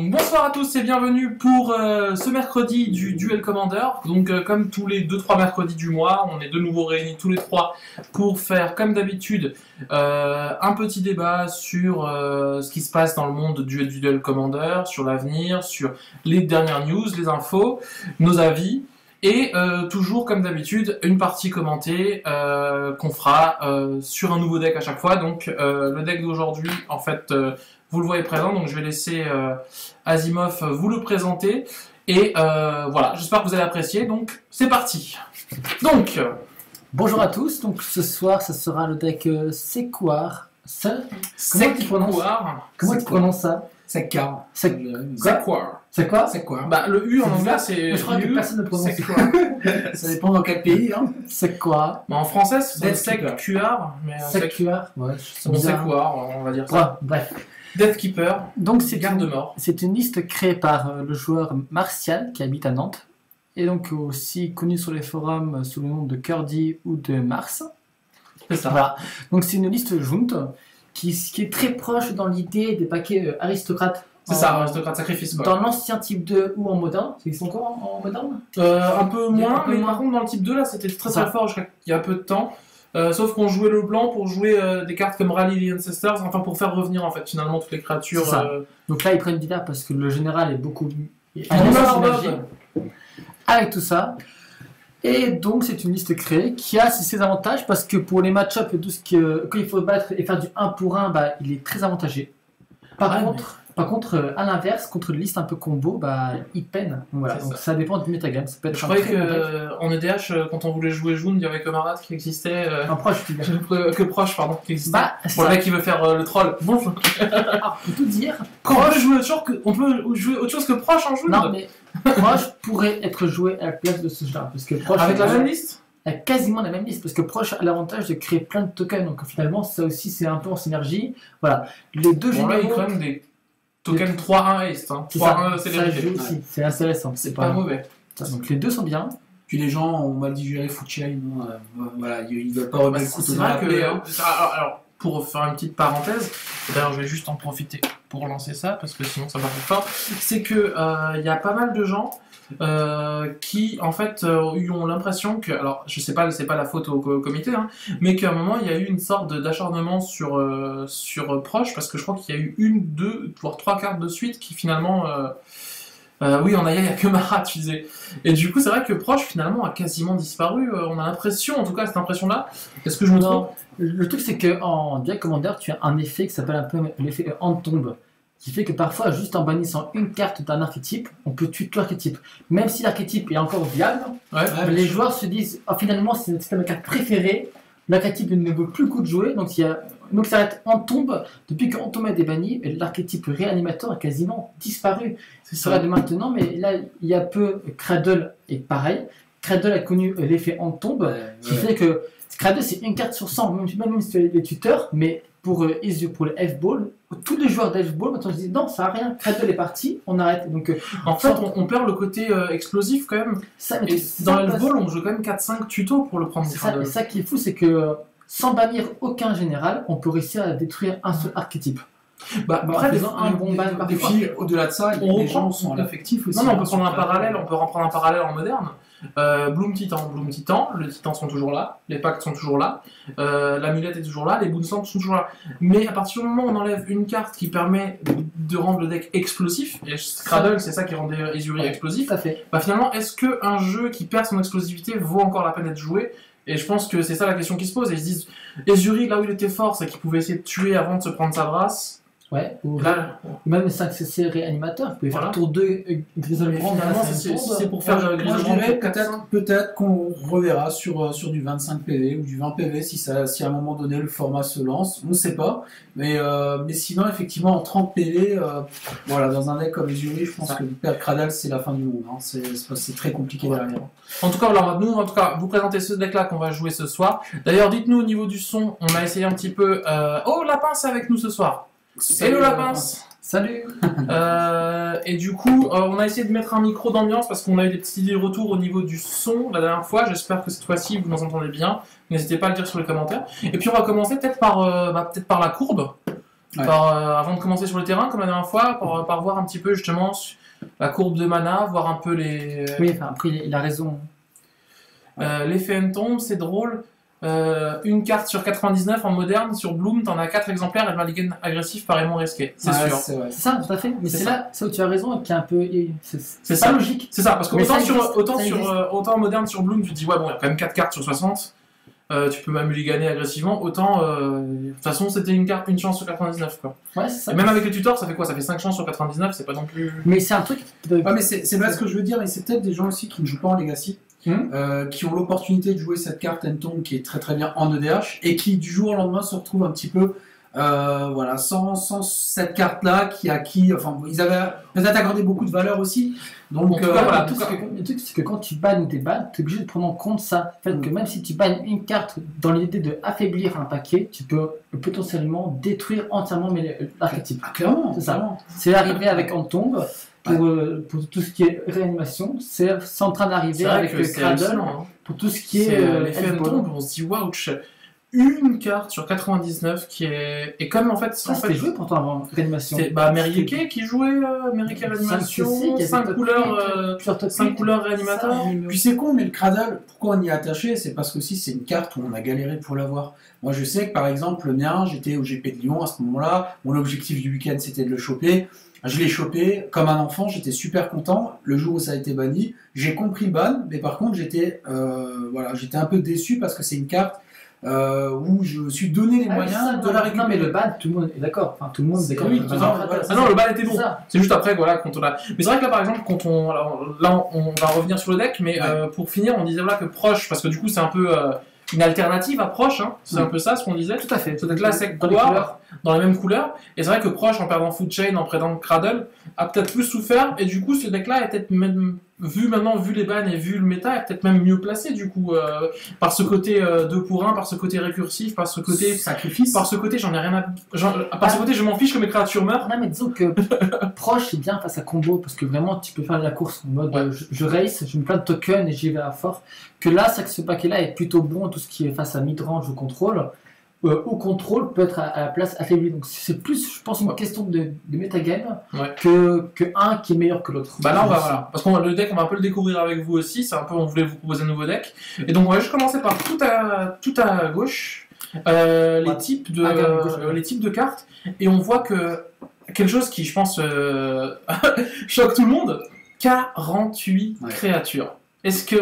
Donc bonsoir à tous et bienvenue pour ce mercredi du Duel Commander. Donc comme tous les 2-3 mercredis du mois, on est de nouveau réunis tous les trois pour faire comme d'habitude un petit débat sur ce qui se passe dans le monde du Duel Commander, sur l'avenir, sur les dernières news, les infos, nos avis. Et toujours comme d'habitude, une partie commentée qu'on fera sur un nouveau deck à chaque fois. Donc le deck d'aujourd'hui, en fait, vous le voyez présent, donc je vais laisser Asimov vous le présenter. Et voilà, j'espère que vous allez apprécier, donc c'est parti. Donc, bonjour à tous, donc ce soir, ça sera le deck Sequoir. Comment tu prononces ça? Sequoir. Sequoir. C'est quoi? Sequoir. Bah, le U en anglais, c'est. Je crois que personne ne prononce Sequoir. Ça dépend dans quel pays. Hein. Sequoir. Bah, en français, c'est Death Sequoir, mais Sequoir. Ouais, c'est Sequoir, on va dire ça. Bref. Deathkeeper, Donc c'est garde-mort. C'est une liste créée par le joueur Martial qui habite à Nantes et donc aussi connu sur les forums sous le nom de Curdy ou de Mars. C'est ça. Voilà. Donc c'est une liste junte qui est très proche dans l'idée des paquets aristocrates. C'est ça, aristocrate sacrifice. Quoi. Dans l'ancien type 2 ou en moderne. Ils sont encore en moderne? Un peu moins, mais moins. par contre dans le type 2 là c'était très Ça. très fort jusqu'à il y a peu de temps. Sauf qu'on jouait le blanc pour jouer des cartes comme Rally the Ancestors, enfin pour faire revenir en fait finalement toutes les créatures. C'est ça. Donc là ils prennent Vida parce que le général est beaucoup avec tout ça. Et donc c'est une liste créée qui a ses avantages parce que pour les match-up et tout ce quand il faut battre et faire du 1 pour 1, bah, il est très avantagé. Par contre, à l'inverse, contre une liste un peu combo, bah, il peine. Voilà. Donc ça dépend du metagame. Ça peut être Je croyais qu'en EDH, quand on voulait jouer June, il y avait Camarade qui existait. un proche, tu Que proche, pardon, qui existait. Bah, pour le mec qui veut faire le troll. Bonjour. Alors, pour tout dire, On peut jouer autre chose que proche en June. non mais proche pourrait être joué à la place de ce genre parce que proche Avec la même liste. a quasiment la même liste parce que proche a l'avantage de créer plein de tokens. Donc finalement, ça aussi c'est un peu en synergie. Voilà. Les deux Bon, là, il y a généraux. quand même des tokens 3-1 Est. Hein. C'est ça, 3-1 ça célébrité. joue aussi. C'est intéressant. C'est pas mauvais. Ça, donc les deux sont bien. Puis les gens ont mal digéré Fuchai. Voilà, ils veulent pas remettre le couteau C'est dans la vrai plaie. que. Hein. Alors, pour faire une petite parenthèse, d'ailleurs, je vais juste en profiter pour lancer ça parce que sinon ça va faire fort. C'est que il y a pas mal de gens qui, en fait, ont l'impression que. Alors, je sais pas, c'est pas la faute au comité, hein, mais qu'à un moment, il y a eu une sorte d'acharnement sur Proche parce que je crois qu'il y a eu une, deux, voire trois cartes de suite qui finalement. Oui, en Aya, il n'y a que Marat, tu disais. Et du coup, c'est vrai que Proche, finalement, a quasiment disparu. On a l'impression, en tout cas, cette impression-là. Est-ce que je me trompe? Le truc, c'est qu'en Duel Commander, tu as un effet qui s'appelle un peu l'effet hand-tombe, qui fait que parfois, juste en bannissant une carte d'un archétype, on peut tuer tout l'archétype. Même si l'archétype est encore viable, les joueurs se disent finalement, c'est ma carte préférée, l'archétype ne veut plus le coup de jouer, donc ça va être hand-tombe. Depuis que hand-tombe est banni, l'archétype réanimateur a quasiment disparu. C'est Ça va de maintenant, mais là, il y a peu, Cradle est pareil. Cradle a connu l'effet hand-tombe, qui fait que Cradle, c'est une carte sur 100, même si tu as les tuteurs, mais pour le F-Ball, tous les joueurs d'F-Ball, maintenant, je dis non, ça n'a rien, Cradle est parti, on arrête. Donc, En fait, on perd le côté explosif quand même. Et dans F-Ball, on joue quand même 4-5 tutos pour le prendre. C'est ça qui est fou, c'est que sans bannir aucun général, on peut réussir à détruire un seul archétype. Après, un bon ban Et puis, au-delà de ça, les gens sont à l'affectif aussi. Non, on peut prendre un parallèle, on peut reprendre un parallèle en moderne. Bloom Titan, les titans sont toujours là, les pactes sont toujours là, l'amulette est toujours là, les Boonslands sont toujours là. Mais à partir du moment où on enlève une carte qui permet de rendre le deck explosif, et Cradle c'est ça qui rendait Ezuri explosif, Tout à fait. bah finalement est-ce qu'un jeu qui perd son explosivité vaut encore la peine d'être joué? Et je pense que c'est ça la question qui se pose, et ils se disent, Ezuri là où il était fort c'est qu'il pouvait essayer de tuer avant de se prendre sa brasse. Ouais, ou Là, même 5 CC réanimateur, vous pouvez Voilà. faire tour 2 Griselbrand. finalement, si c'est pour faire Moi, je Griselbrand dirais pour 400. peut-être qu'on reverra sur du 25 PV ou du 20 PV si à un moment donné le format se lance. On ne sait pas. Mais sinon, effectivement, en 30 PV, voilà, dans un deck comme Ezuri, je pense que perdre Cradle, c'est la fin du monde. Hein. C'est très compliqué derrière. En tout cas, voilà, nous, en tout cas, vous présenter ce deck-là qu'on va jouer ce soir. D'ailleurs, dites-nous au niveau du son, on a essayé un petit peu. Oh, Lapin, c'est avec nous ce soir. Hello Lapin. Salut. Et du coup, on a essayé de mettre un micro d'ambiance parce qu'on a eu des petits idées de retour au niveau du son la dernière fois. J'espère que cette fois-ci vous nous entendez bien. N'hésitez pas à le dire sur les commentaires. Et puis on va commencer peut-être par la courbe. avant de commencer sur le terrain, comme la dernière fois, par voir un petit peu justement la courbe de mana, voir un peu les... Oui, enfin, après, il a raison. L'effet N-Tomb, c'est drôle. Une carte sur 99 en moderne, sur Bloom, t'en as 4 exemplaires et le mulligan agressif paraît moins risqué. C'est sûr. C'est ça, tout à fait. Mais c'est là où tu as raison et qui est un peu. C'est pas ça. logique. C'est ça, parce que autant en moderne sur Bloom, tu te dis, ouais, bon, il y a quand même 4 cartes sur 60. Tu peux même mulliganer agressivement. Autant, de toute façon, c'était une chance sur 99, quoi. Ouais, c'est ça. Et même avec les tutors, ça fait quoi? Ça fait 5 chances sur 99, c'est pas non plus. Mais c'est un truc. Ouais, mais c'est pas ce que je veux dire, mais c'est peut-être des gens aussi qui ne jouent pas en Legacy. Qui ont l'opportunité de jouer cette carte N-Tomb qui est très très bien en EDH et qui du jour au lendemain se retrouvent un petit peu sans cette carte là enfin ils avaient peut-être accordé beaucoup de valeur aussi, donc le truc c'est que quand tu bannes des bannes, tu es obligé de prendre en compte ça, le fait que même si tu bannes une carte dans l'idée de affaiblir un paquet, tu peux potentiellement détruire entièrement l'archétype. Clairement, c'est ça. C'est arrivé avec N-Tomb. Pour tout ce qui est réanimation, c'est en train d'arriver avec Cradle. Pour tout ce qui est l'effet N-Tomb, on se dit waouh, une carte sur 99 qui est. Et comme en fait. C'était joué pourtant avant réanimation. C'est Merieke qui jouait Merieke réanimation, 5 couleurs réanimateur. Puis c'est con, mais le Cradle, pourquoi on y est attaché? C'est parce que aussi c'est une carte où on a galéré pour l'avoir. Moi je sais que par exemple, le mien, j'étais au GP de Lyon à ce moment-là, mon objectif du week-end c'était de le choper. Je l'ai chopé comme un enfant, j'étais super content. Le jour où ça a été banni, j'ai compris le ban, mais par contre j'étais un peu déçu parce que c'est une carte où je me suis donné les moyens de la récupérer. Non mais le ban, tout le monde est d'accord. Enfin, tout le monde est d'accord. Non, le ban était bon. C'est juste après, voilà, quand on a. Mais c'est vrai que là, par exemple, on va revenir sur le deck, mais pour finir, on disait voilà que proche, parce que du coup, c'est un peu une alternative à proche, hein. C'est un peu ça ce qu'on disait. Tout à fait. Ce deck-là, c'est dans les mêmes couleurs. Et c'est vrai que proche, en perdant Food Chain, en perdant Cradle, a peut-être plus souffert. Et du coup, ce deck-là est peut-être même vu les bans et vu le méta, est peut-être même mieux placé du coup par ce côté 2 pour 1, par ce côté récursif, par ce côté sacrifice, par ce côté j'en ai rien à par ce côté je m'en fiche que mes créatures meurent. Non mais disons que proche est bien face à combo parce que vraiment tu peux faire la course en mode je race, je me plein de tokens et j'y vais à fort. Que là c'est que ce paquet là est plutôt bon tout ce qui est face à mid-range ou contrôle. Ou contrôle peut être à la place affaibli. Donc c'est plus, je pense, une question de metagame que un qui est meilleur que l'autre. Bah là, voilà. Parce que le deck, on va un peu le découvrir avec vous aussi. C'est un peu, on voulait vous proposer un nouveau deck. Et donc, on va juste commencer par tout à gauche, les types de cartes. Et on voit que quelque chose qui, je pense, choque tout le monde, 48 créatures.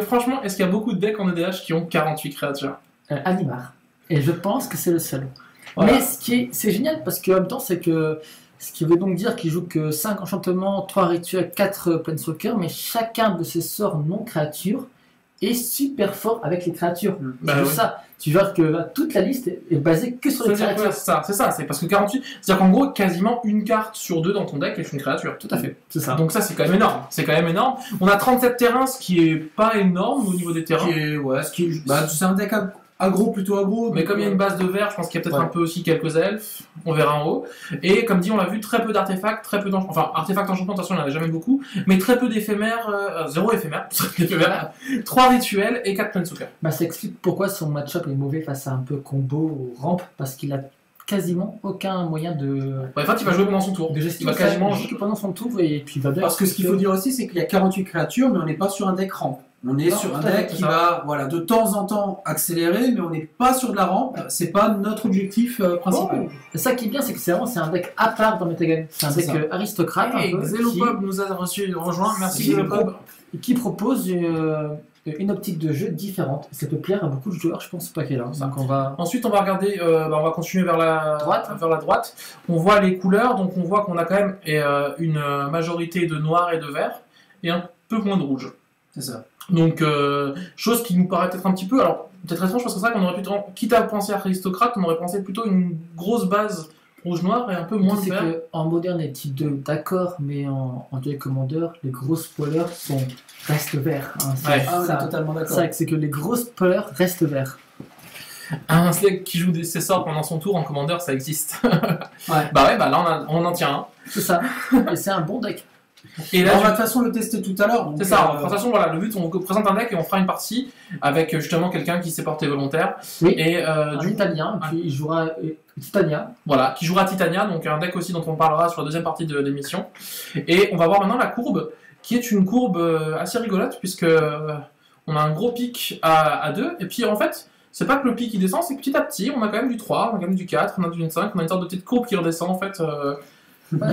Franchement, est-ce qu'il y a beaucoup de decks en EDH qui ont 48 créatures? Animar. Et je pense que c'est le seul. Voilà. Mais c'est génial parce qu'en même temps, c'est que ce qui veut donc dire qu'il joue que 5 enchantements, 3 rituels, 4 planeswalkers, mais chacun de ces sorts non-créatures est super fort avec les créatures. C'est ça. Tu vois que là, toute la liste est basée que sur les créatures. C'est ça. C'est parce que 48, c'est-à-dire qu'en gros, quasiment une carte sur 2 dans ton deck est une créature. Tout à fait. C'est ça. Donc ça, c'est quand même énorme. On a 37 terrains, ce qui est pas énorme au niveau des terrains. C'est un deck plutôt aggro. Mais comme il y a une base de vert, je pense qu'il y a peut-être un peu aussi quelques elfes, on verra en haut. Et comme dit, on l'a vu, très peu d'artefacts, très peu d'enchantements. Enfin, artefacts enchantements, attention, il n'y en a jamais beaucoup, mais très peu d'éphémères, 0 éphémères, 3 rituels et 4 planeswalkers. Ça explique pourquoi son match-up est mauvais face à un peu combo ou ramp, parce qu'il a quasiment aucun moyen de. En fait, il va jouer pendant son tour. Il va quasiment jouer pendant son tour et puis il va bien. Parce que ce qu'il faut dire aussi, c'est qu'il y a 48 créatures, mais on n'est pas sur un deck ramp. On est sur un deck qui va de temps en temps accélérer, mais on n'est pas sur de la rampe, c'est pas notre objectif principal. Ça qui est bien, c'est que c'est un deck à part dans Metagame. C'est un deck aristocrate. Et Xelopop nous a rejoint, merci Xelopop. Qui propose une optique de jeu différente. Ça peut plaire à beaucoup de joueurs, je pense, ce paquet-là. Ensuite, on va regarder, on va continuer vers la droite. On voit les couleurs, donc on voit qu'on a quand même une majorité de noir et de vert, et un peu moins de rouge. C'est ça. Donc, chose qui nous paraît peut-être un petit peu, alors peut-être étrange parce que c'est vrai qu'on aurait plutôt, quitte à penser à aristocrate, on aurait pensé plutôt une grosse base rouge-noir et un peu moins de vert. En moderne et type 2, d'accord, mais en Duel Commander, les gros spoilers restent verts. On est totalement d'accord. C'est que les gros spoilers restent verts. Un deck qui joue ses sorts pendant son tour en Commander, ça existe. Là on en tient un. C'est ça. Et c'est un bon deck. Et là, on va de toute façon le tester tout à l'heure. C'est ça, de toute façon, voilà, le but, on présente un deck et on fera une partie avec justement quelqu'un qui s'est porté volontaire. Oui, et, un Italien, et puis il jouera Titania. Voilà, qui jouera Titania, donc un deck aussi dont on parlera sur la deuxième partie de l'émission. Et on va voir maintenant la courbe, qui est une courbe assez rigolote, puisque on a un gros pic à 2, et puis en fait, c'est pas que le pic qui descend, c'est que petit à petit, on a quand même du 3, on a quand même du 4, on a du 5, on a une sorte de petite courbe qui redescend en fait.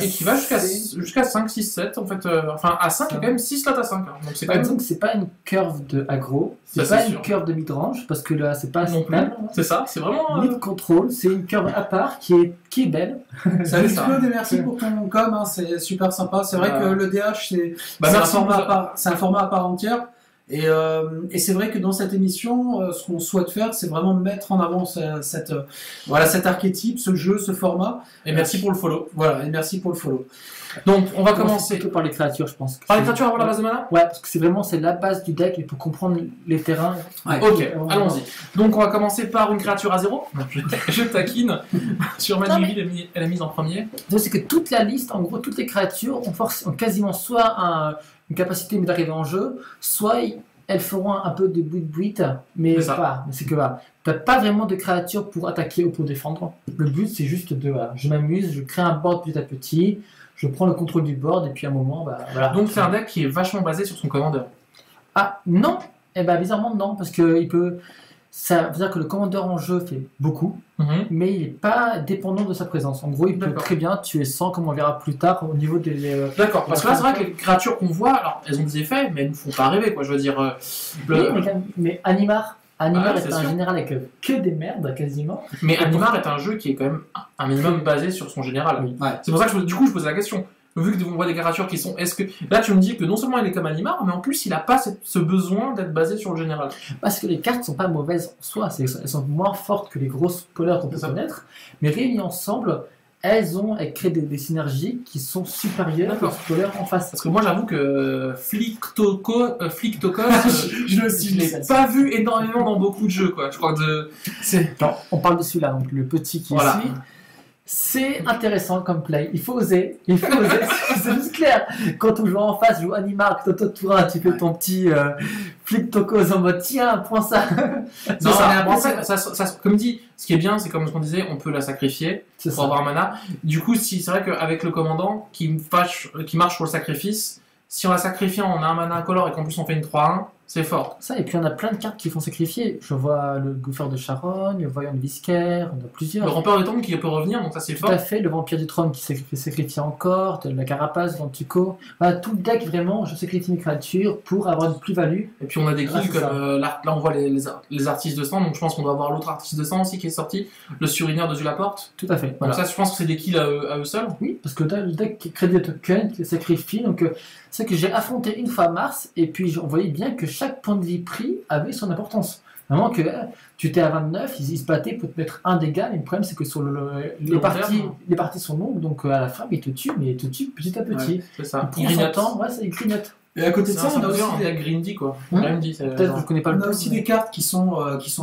Et qui va jusqu'à 5, 6, 7 en fait. Enfin, à 5, il y a quand même 6 slots à 5. Hein. Donc c'est quand même. Donc c'est pas une curve de aggro, c'est pas une curve de mid-range, parce que là c'est pas non plus. C'est ça, c'est vraiment. Mid-control, c'est une curve à part qui est belle. Salut Claude et merci pour ton com, hein, c'est super sympa. C'est vrai que le DH c'est un format à part entière. Et c'est vrai que dans cette émission, ce qu'on souhaite faire, c'est vraiment mettre en avant cet archétype, ce jeu, ce format. Et merci pour le follow. Voilà, et merci pour le follow. Donc, on va commencer plutôt par les créatures, je pense. Par les créatures avant la base de mana ? Ouais, parce que c'est la base du deck, il faut comprendre les terrains. Ouais. Ok, allons-y. Donc, on va commencer par une créature à 0. Je taquine. Sur Maniville, elle est mise en premier. C'est que toute la liste, en gros, toutes les créatures ont quasiment soit une capacité d'arriver en jeu, soit elles feront un peu de bruit, mais c'est que t'as pas vraiment de créatures pour attaquer ou pour défendre. Le but c'est juste je m'amuse, je crée un board petit à petit, je prends le contrôle du board et puis à un moment voilà. Donc c'est un deck qui est vachement basé sur son commandeur. Ah non, bizarrement non, parce que ça veut dire que le commandeur en jeu fait beaucoup, mais il n'est pas dépendant de sa présence. En gros, il peut très bien tuer 100, comme on verra plus tard au niveau des... D'accord, parce que là, c'est vrai que les créatures qu'on voit, alors elles ont des effets, mais elles ne font pas rêver, quoi. Je veux dire... mais Animar est un général avec que des merdes, quasiment. Mais Animar est un jeu qui est quand même un minimum basé sur son général. Oui. Ouais. C'est pour ça que du coup, je posais la question. Vu que on voit des créatures qui sont... Là, tu me dis que non seulement il est comme Animar, mais en plus, il n'a pas ce besoin d'être basé sur le général. Parce que les cartes ne sont pas mauvaises en soi. Elles sont moins fortes que les grosses spoilers qu'on peut connaître. Mais réunies ensemble, elles créent des synergies qui sont supérieures aux spoilers en face. Parce que moi, j'avoue que Flictocos, je ne l'ai pas vu énormément dans beaucoup de jeux, quoi. Je crois que on parle de celui-là, donc le petit qui est ici. C'est intéressant comme play, il faut oser, c'est juste clair. Quand on joue en face, joue Animar, Toto Tourin, tu fais ton petit Flictocos en mode tiens, prends ça. Non, en fait, comme dit, ce qui est bien, c'est comme ce qu'on disait, on peut la sacrifier pour avoir un mana. Du coup, c'est vrai qu'avec le commandant qui marche sur le sacrifice, si on la sacrifie, on a un mana incolore et qu'en plus on fait une 3-1, c'est fort. Ça, et puis on a plein de cartes qui font sacrifier. Je vois le Gouffer de Charogne, le Voyant de Visquer, on a plusieurs. Le Rampeur de Tombe qui peut revenir, donc ça c'est fort. Tout à fait, le Vampire du Trône qui sacrifie encore, la Carapace, Ventuco. Voilà, tout le deck vraiment, je sacrifie une créature pour avoir une plus-value. Et puis on a des kills comme là on voit les artistes de sang, donc je pense qu'on doit avoir l'autre artiste de sang aussi qui est sorti, le Surineur de Zulaporte. Tout à fait. Donc ça, je pense que c'est des kills à eux seuls. Oui, parce que le deck crée des tokens, qui sacrifie, donc c'est que j'ai affronté une fois Mars, et puis on voyait bien que chaque point de vie pris avait son importance. Vraiment que tu étais à 29, ils se battaient pour te mettre un dégât, mais le problème c'est que sur les parties sont longues, donc à la fin ils te tuent, mais ils te tuent petit à petit. Ouais, c'est ça. Ils grignotent. Ça grignote. Et à côté de ça, on a aussi des Grindy quoi. Peut-être que je connais pas le on a aussi des cartes qui sont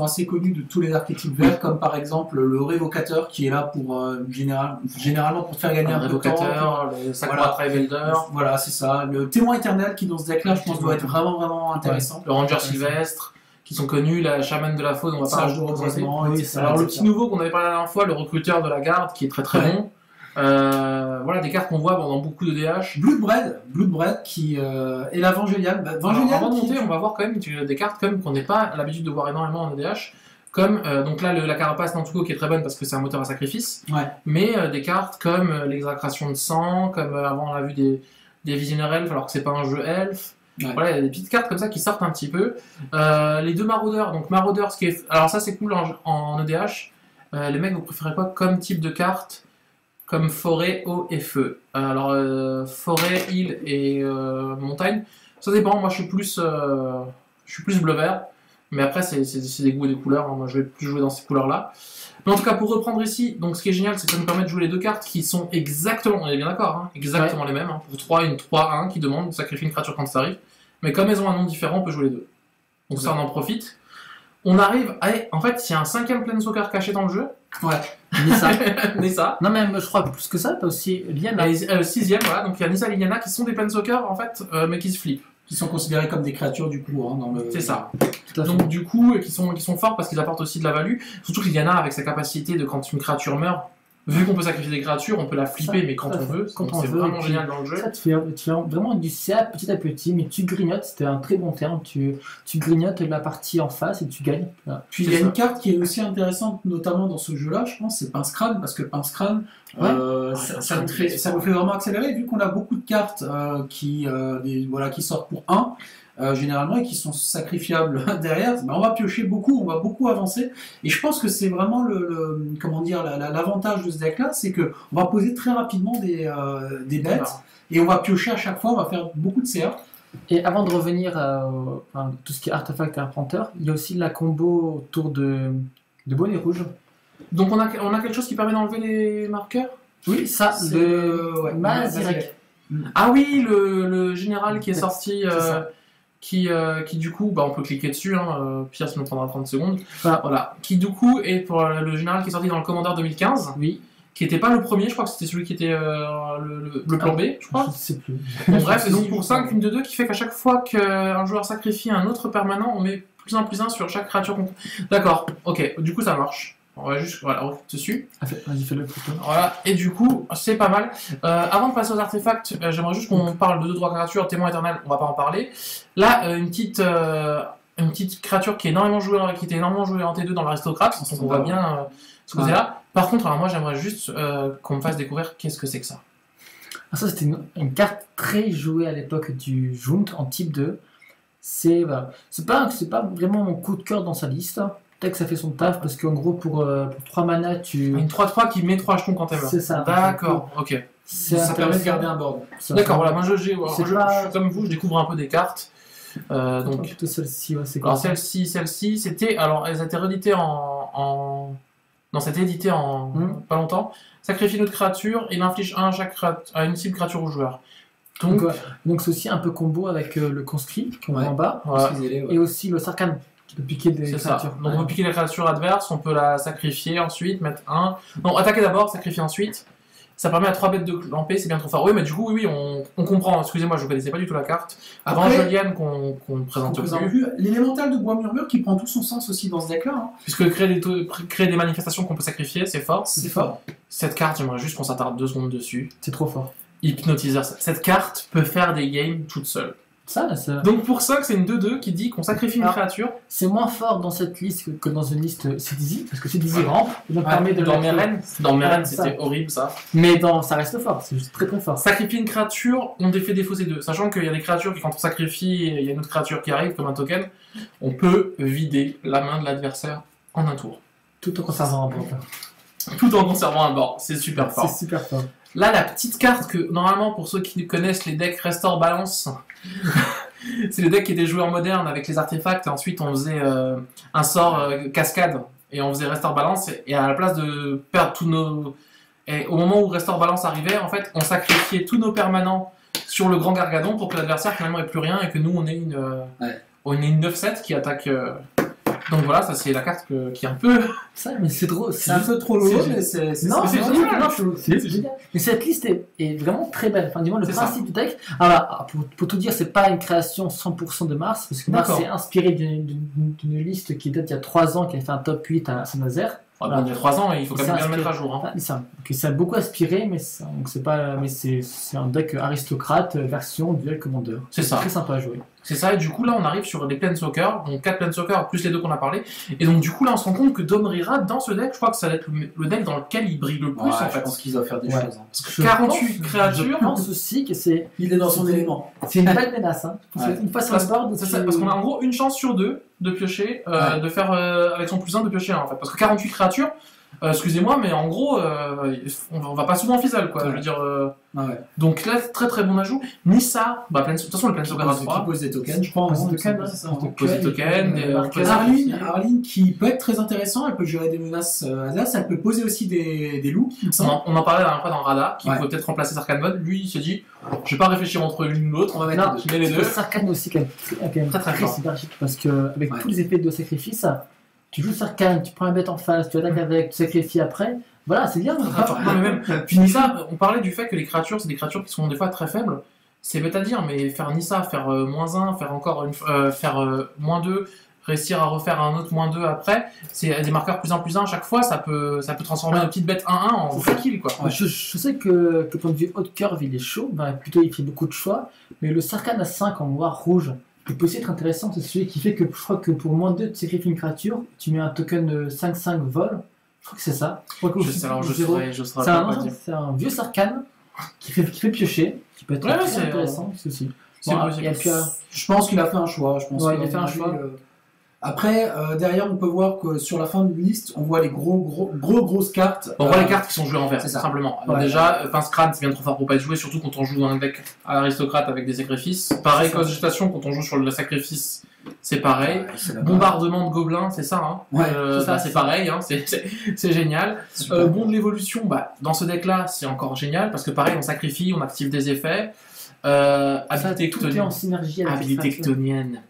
assez connues de tous les archétypes verts, comme par exemple le révocateur qui est là pour généralement pour te faire gagner un peu de temps. Le Sakura Trivelder. Voilà, c'est ça. Le témoin éternel qui dans ce deck-là, je pense, doit être vraiment intéressant. Ouais. Le Ranger Sylvestre, qui sont connus, la chamane de la faune, on va pas rajouter. Alors le petit nouveau qu'on avait parlé la dernière fois, le recruteur de la garde, qui est très bon. Voilà des cartes qu'on voit dans beaucoup de DH. Bloodbread qui est la Vangelian. Avant de monter, on va voir quand même des cartes qu'on n'est pas l'habitude de voir énormément en EDH. Comme donc là la Carapace Nantuko qui est très bonne parce que c'est un moteur à sacrifice. Ouais. Mais des cartes comme l'exécration de sang, comme avant on a vu des visionnaires elfes alors que c'est pas un jeu elfe. Ouais. Voilà, il y a des petites cartes comme ça qui sortent un petit peu. Les deux maraudeurs, donc maraudeurs, alors ça c'est cool en EDH. Les mecs, vous préférez quoi comme type de carte? Comme forêt, eau et feu. Alors forêt, île et montagne, ça dépend. Moi je suis plus bleu-vert, mais après c'est des goûts et des couleurs. Moi je vais plus jouer dans ces couleurs-là. Mais en tout cas pour reprendre ici, donc ce qui est génial, c'est que ça nous permet de jouer les deux cartes qui sont exactement, on est bien d'accord, hein, exactement les mêmes. Hein, pour 3, une 3-1 qui demande de sacrifier une créature quand ça arrive. Mais comme elles ont un nom différent, on peut jouer les deux. Donc ça on en profite. On arrive en fait, il y a un 5ème Planeswalker caché dans le jeu. Ouais. Nissa. Nissa. Non, mais je crois que plus que ça, t'as aussi Liliana. Et 6ème, voilà, donc il y a Nissa et Liliana qui sont des Planeswalkers en fait, mais qui se flippent. Qui sont considérés comme des créatures du coup. Hein, dans le... C'est ça. Tout à fait. Donc du coup, qui sont forts parce qu'ils apportent aussi de la value. Surtout que Liliana, avec sa capacité de quand une créature meurt, vu qu'on peut sacrifier des créatures, on peut la flipper, Ça, mais quand tout à on fait. veut. Quand Donc on c'est veut, vraiment et puis, génial dans le jeu. Ça, tu fais vraiment du CA petit à petit, mais tu grignotes, c'était un très bon terme. Tu grignotes la partie en face et tu gagnes. Voilà. Puis il y a une carte qui est aussi intéressante, notamment dans ce jeu-là, je pense, c'est Pince Crâne, parce que Pince Crâne, ça nous fait vraiment accélérer, vu qu'on a beaucoup de cartes qui sortent pour 1. Généralement et qui sont sacrifiables derrière, ben on va piocher beaucoup, on va beaucoup avancer et je pense que c'est vraiment l'avantage de ce deck là, c'est que on va poser très rapidement des bêtes et on va piocher à chaque fois, on va faire beaucoup de CA. Et avant de revenir à tout ce qui est artefact et arpenteur, il y a aussi la combo autour de bonnet rouge. Donc on a quelque chose qui permet d'enlever les marqueurs. Oui, ça, le Mazirek. Ah oui, le général qui est sorti, qui du coup, on peut cliquer dessus, Pierre ça nous prendra 30 secondes. Voilà. Qui du coup est pour le général qui est sorti dans le Commander 2015. Oui. Qui n'était pas le premier, je crois que c'était celui qui était le plan B, je crois. Je ne sais plus. Bon, bref, et donc pour 5, une de 2 qui fait qu'à chaque fois qu'un joueur sacrifie un autre permanent, on met +1/+1 sur chaque créature qu'on... D'accord, ok, du coup ça marche. On va juste, on clique dessus. Vas-y, fais-le plutôt. Voilà, et du coup, c'est pas mal. Avant de passer aux artefacts, j'aimerais juste qu'on parle de 2-3 créatures. Témoin éternel, on va pas en parler. Là, une petite créature qui est énormément jouée en T2 dans l'aristocrate, donc on voit bien ce côté-là. Par contre, alors moi j'aimerais juste qu'on me fasse découvrir qu'est-ce que c'est que ça. Ça, c'était une carte très jouée à l'époque du Junt en type 2. C'est pas vraiment mon coup de cœur dans sa liste. Peut-être que ça fait son taf parce qu'en gros, pour 3 mana, tu. Une 3-3 qui met 3 jetons quand elle meurt. C'est ça. D'accord, ok. Ça permet de garder un board. D'accord, voilà, moi je suis comme vous, je découvre un peu des cartes. Donc plutôt celle-ci, c'est quoi? Alors celle-ci, c'était. Alors, elles étaient rééditées Non, c'était édité pas longtemps. Sacrifie une autre créature, il inflige 1 à une cible créature au joueur. Donc c'est aussi un peu combo avec le conscrit qu'on voit en bas, et aussi le sarkhan qui peut piquer des créatures. Donc on peut piquer la créature adverse, on peut la sacrifier ensuite, mettre 1. Non, attaquer d'abord, sacrifier ensuite. Ça permet à 3 bêtes de lamper, c'est bien trop fort. Oui, mais du coup, oui, on comprend. Excusez-moi, je ne connaissais pas du tout la carte. Avant Joliane qu'on ne présente plus. L'élémental de bois murmure qui prend tout son sens aussi dans ce deck-là. Hein. Puisque créer des manifestations qu'on peut sacrifier, c'est fort. C'est fort. Cette carte, j'aimerais juste qu'on s'attarde 2 secondes dessus. C'est trop fort. Hypnotiseur. Cette carte peut faire des games toute seule. Donc pour ça que c'est une 2-2 qui dit qu'on sacrifie une créature. C'est moins fort dans cette liste que dans une liste CDZ, parce que CDZ rampe, et donc permet de... Dans Meren, c'était horrible ça. Mais ça reste fort, c'est juste très très fort. Sacrifier une créature, on fait défausser 2. Sachant qu'il y a des créatures qui quand on sacrifie, il y a une autre créature qui arrive comme un token, on peut vider la main de l'adversaire en un tour. Tout en conservant un board. Tout en conservant un board, c'est super fort. C'est super fort. Là, la petite carte que, normalement, pour ceux qui connaissent les decks Restore Balance, c'est les decks qui étaient joués en moderne avec les artefacts, et ensuite on faisait un sort cascade, et on faisait Restore Balance, et à la place de perdre tous nos... Et au moment où Restore Balance arrivait, en fait, on sacrifiait tous nos permanents sur le grand gargadon pour que l'adversaire finalement ait plus rien, et que nous, on ait une 9-7 qui attaque... Donc voilà, ça c'est la carte qui est un peu... Ça, mais c'est drôle. C'est un peu trop lourd, mais c'est génial. Mais cette liste est vraiment très belle. Enfin, du moins, le principe du deck... Alors, pour tout dire, c'est pas une création 100% de Mars, parce que Mars est inspiré d'une liste qui date d'il y a 3 ans, qui a fait un top 8 à Saint-Nazaire. Il y a 3 ans, il faut quand même bien le mettre à jour. Hein. Ça a beaucoup aspiré, mais c'est un deck aristocrate version Duel Commander. C'est ça. Très sympa à jouer. C'est ça, et du coup là on arrive sur des Planeswalkers, donc 4 Planeswalkers plus les 2 qu'on a parlé, et donc du coup là on se rend compte que Domrira dans ce deck, je crois que ça va être le deck dans lequel il brille le plus en fait. Je pense qu'il doit faire des choses. Hein. Parce que 48 créatures... Je pense aussi que c'est... Il est dans son élément. C'est une belle menace, hein. Une fois sur le board... C'est ça, parce qu'on a en gros une chance sur 2 de piocher, de faire avec son +1 de piocher 1 en fait, parce que 48 créatures... excusez-moi, mais en gros, on va pas souvent en fizzle, quoi. Je veux dire. Donc là, très très bon ajout. Nissa, de toute façon, le Planeswalker à 3. Qui pose des tokens, je pense. Pose des tokens. Arline, qui peut être très intéressant, elle peut gérer des menaces Atlas, elle peut poser aussi des loups. On en parlait la dernière fois dans Rada, qui peut peut-être remplacer Sarkhan Mode. Lui, il se dit, je vais pas réfléchir entre l'une ou l'autre, on va mettre les deux. Sarkhan aussi, quand même très synergique, parce que avec tous les effets de sacrifice, tu joues Sarkhan, tu prends la bête en face, tu attaques avec, tu sacrifies après. Voilà, c'est bien. Attends, non, mais même, puis Nissa, on parlait du fait que les créatures, c'est des créatures qui sont des fois très faibles. C'est bête à dire, mais faire Nissa, faire -1, faire encore faire -2, réussir à refaire un autre -2 après, c'est des marqueurs +1/+1 à chaque fois, ça peut transformer une petite bête 1-1 en full kill, quoi. Ouais. Je sais que point de vue haute curve, il est chaud, plutôt il fait beaucoup de choix, mais le Sarkhan à 5 en noir-rouge, qui peut aussi être intéressant, c'est celui qui fait que je crois que pour -2 tu sacrifies une créature, tu mets un token de 5/5 vol, je crois que c'est ça. Je saurais c'est un vieux Sarkhan qui fait piocher, qui peut être très intéressant aussi. Je pense qu'il a fait un choix. Il a fait un choix. Après, derrière, on peut voir que sur la fin de liste, on voit les grosses cartes. On voit les cartes qui sont jouées en vert, c'est ça. simplement. Ouais. Déjà, Scran, c'est bien trop fort pour pas être joué, surtout quand on joue dans un deck à l'aristocrate avec des sacrifices. Pareil, Cogitation, quand on joue sur le sacrifice, c'est pareil. Bombardement de gobelins, c'est ça, hein. Ouais, c'est pareil, hein. C'est génial. Bon de l'évolution, dans ce deck-là, c'est encore génial, parce que pareil, on sacrifie, on active des effets. Habilité Chthonienne.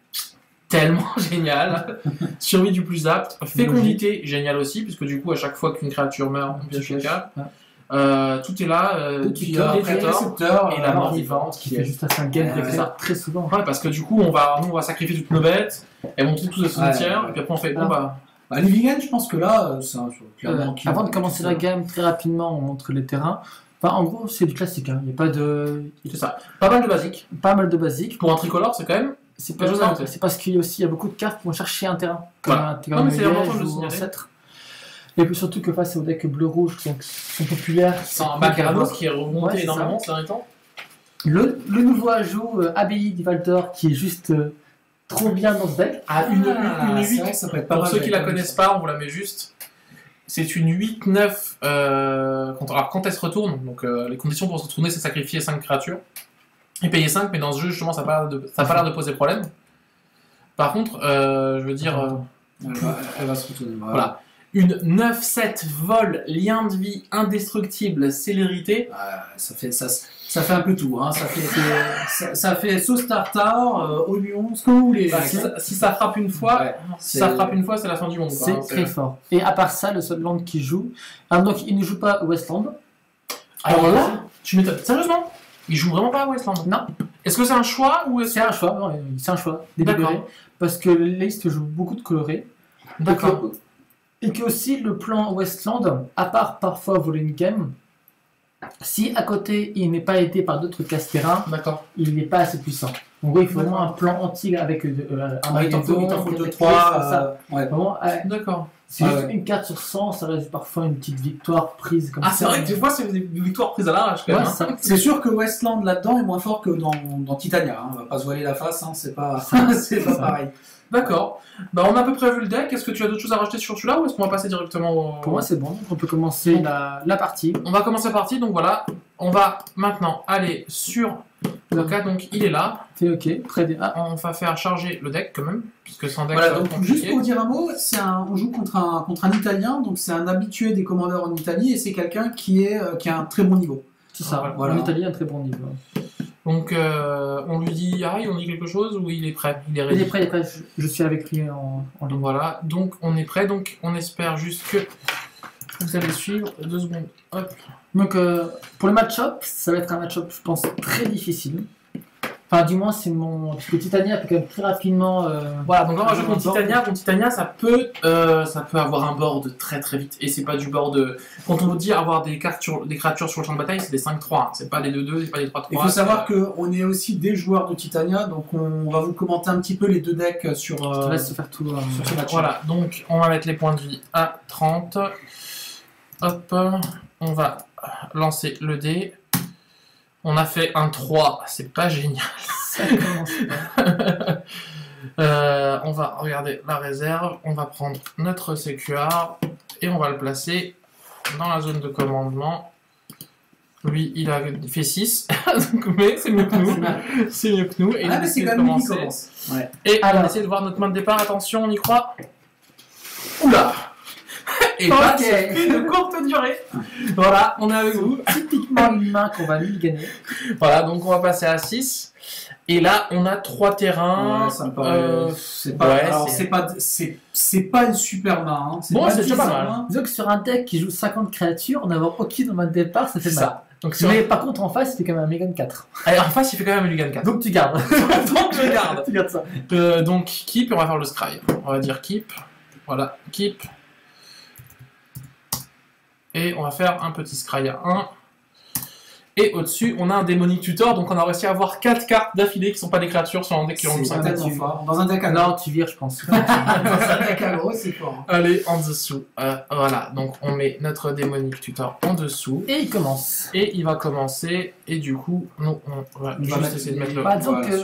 Tellement génial. Survie du plus apte. Fécondité, génial aussi, puisque du coup, à chaque fois qu'une créature meurt, on pioche une carte. Tout est là. Puis Précepteur et la mort vivante qui fait juste un game très souvent. Ouais, parce que du coup, on va sacrifier toutes nos bêtes, elles vont toutes au cimetière, et puis après on fait Living End, je pense que là, c'est un clairement. Avant de commencer la game, très rapidement, on montre les terrains. Enfin, en gros, c'est du classique. Il n'y a pas de. C'est ça. Pas mal de basiques. Pour un tricolore, c'est quand même. C'est parce qu'il y a beaucoup de cartes qui vont chercher un terrain. Non, mais c'est important de le signaler. Et puis surtout que face aux decks bleu-rouge qui sont populaires. C'est un Macaranos qui est remonté énormément ces derniers temps. Le nouveau ajout Abbaye d'Ivaldor qui est juste trop bien dans ce deck. Une 8, ça peut être pas mal. Pour ceux qui la connaissent pas, on vous la met juste. C'est une 8-9 quand elle se retourne. Donc les conditions pour se retourner, c'est sacrifier 5 créatures. Et payer 5, mais dans ce jeu, justement, ça n'a pas l'air de poser problème. Par contre, je veux dire... elle va se retourner. Voilà. Une 9-7 vol, lien de vie, indestructible, célérité. Ça fait un peu tout. Hein. Ça fait sauce tartare, oignon, ce que vous voulez. Si ça frappe une fois, c'est la fin du monde. C'est très fort. Et à part ça, le seul land qui joue... Alors donc, il ne joue pas Westland. Alors là, tu m'étonnes. Sérieusement ? Il joue vraiment pas à Westland? Non. Est-ce que c'est un choix ou c'est un choix? Non, c'est un choix délibéré. Parce que les listes jouent beaucoup de colorés. D'accord. Et que aussi le plan Westland, à part parfois voler une game, si à côté il n'est pas aidé par d'autres casse-terrains, il n'est pas assez puissant. En gros, il faut vraiment un plan anti avec un magasin, 2-3. D'accord. C'est juste une carte sur 100, ça reste parfois une petite victoire prise comme ça. C'est vrai que des fois c'est des victoires prises à l'arrache quand même. C'est sûr que Westland là-dedans est moins fort que dans Titania. On va pas se voiler la face, c'est pas pareil. D'accord. On a à peu près vu le deck. Est-ce que tu as d'autres choses à rajouter sur celui-là ou est-ce qu'on va passer directement au... Pour moi c'est bon, on peut commencer la partie. On va commencer la partie, donc voilà. On va maintenant aller sur le cas, donc il est là. C'est ok, très bien. On va faire charger le deck quand même, puisque c'est un deck donc juste pour dire un mot, on joue contre un Italien, donc c'est un habitué des commandeurs en Italie et c'est quelqu'un qui a un très bon niveau. C'est ça, en Italie un très bon niveau. Donc on lui dit on dit quelque chose ou il est prêt? Il est prêt, je suis avec lui en ligne. Voilà, donc on est prêt, donc on espère juste que vous allez suivre. 2 secondes, hop. Donc pour le match-up, ça va être un match-up je pense très difficile. Enfin du moins c'est mon... Parce que Titania peut quand même très rapidement... Voilà, donc là on va jouer contre Titania. Contre Titania ça peut avoir un board très très vite. Et c'est pas du board... Quand on vous dit avoir des créatures sur le champ de bataille, c'est des 5-3. Hein. C'est pas des 2-2, c'est pas des 3-3. Il faut savoir qu'on est aussi des joueurs de Titania, donc on va vous commenter un petit peu les 2 decks sur... Je te laisse faire tout sur ce match. Voilà, donc on va mettre les points de vie à 30. Hop, on va lancer le dé. On a fait un 3, c'est pas génial. Ça commence on va regarder la réserve, on va prendre notre CQR et on va le placer dans la zone de commandement. Lui, il a fait 6, mais c'est mieux que nous. C'est mieux que nous. Et mais c'est quand même lui qui commence. Ouais. Et on va essayer de voir notre main de départ. Attention, on y croit. Oula! Et pas de courte durée. Voilà, on est avec vous. Typiquement une main qu'on va lui gagner. Voilà, donc on va passer à 6. Et là, on a 3 terrains. Ouais, ça me paraît. C'est pas une super main. Hein. Bon, c'est déjà pas mal. mal. Disons que sur un deck qui joue 50 créatures, en avoir aucune au moment de départ, ça fait C'est mal. ça. Donc, Mais par contre, en face, il fait quand même un Megan 4. Et en face, il fait quand même un Lugan 4. Donc tu gardes. Donc, je garde. Tu gardes ça. Donc, keep, et on va faire le scry. On va dire keep. Voilà, keep. Et on va faire un petit scry à 1. Et au-dessus, on a un démonique tutor, donc on a réussi à avoir 4 cartes d'affilée qui sont pas des créatures sur un deck qui ont C'est 5. tellement fort. Dans un deck à Non, tu vires, je pense. Dans un deck à gros, c'est fort. Allez, en dessous. Voilà, donc on met notre démonique tutor en dessous. Et il commence. Et il va commencer, et du coup, nous, on va juste essayer de mettre le... Bah, disons Voilà, que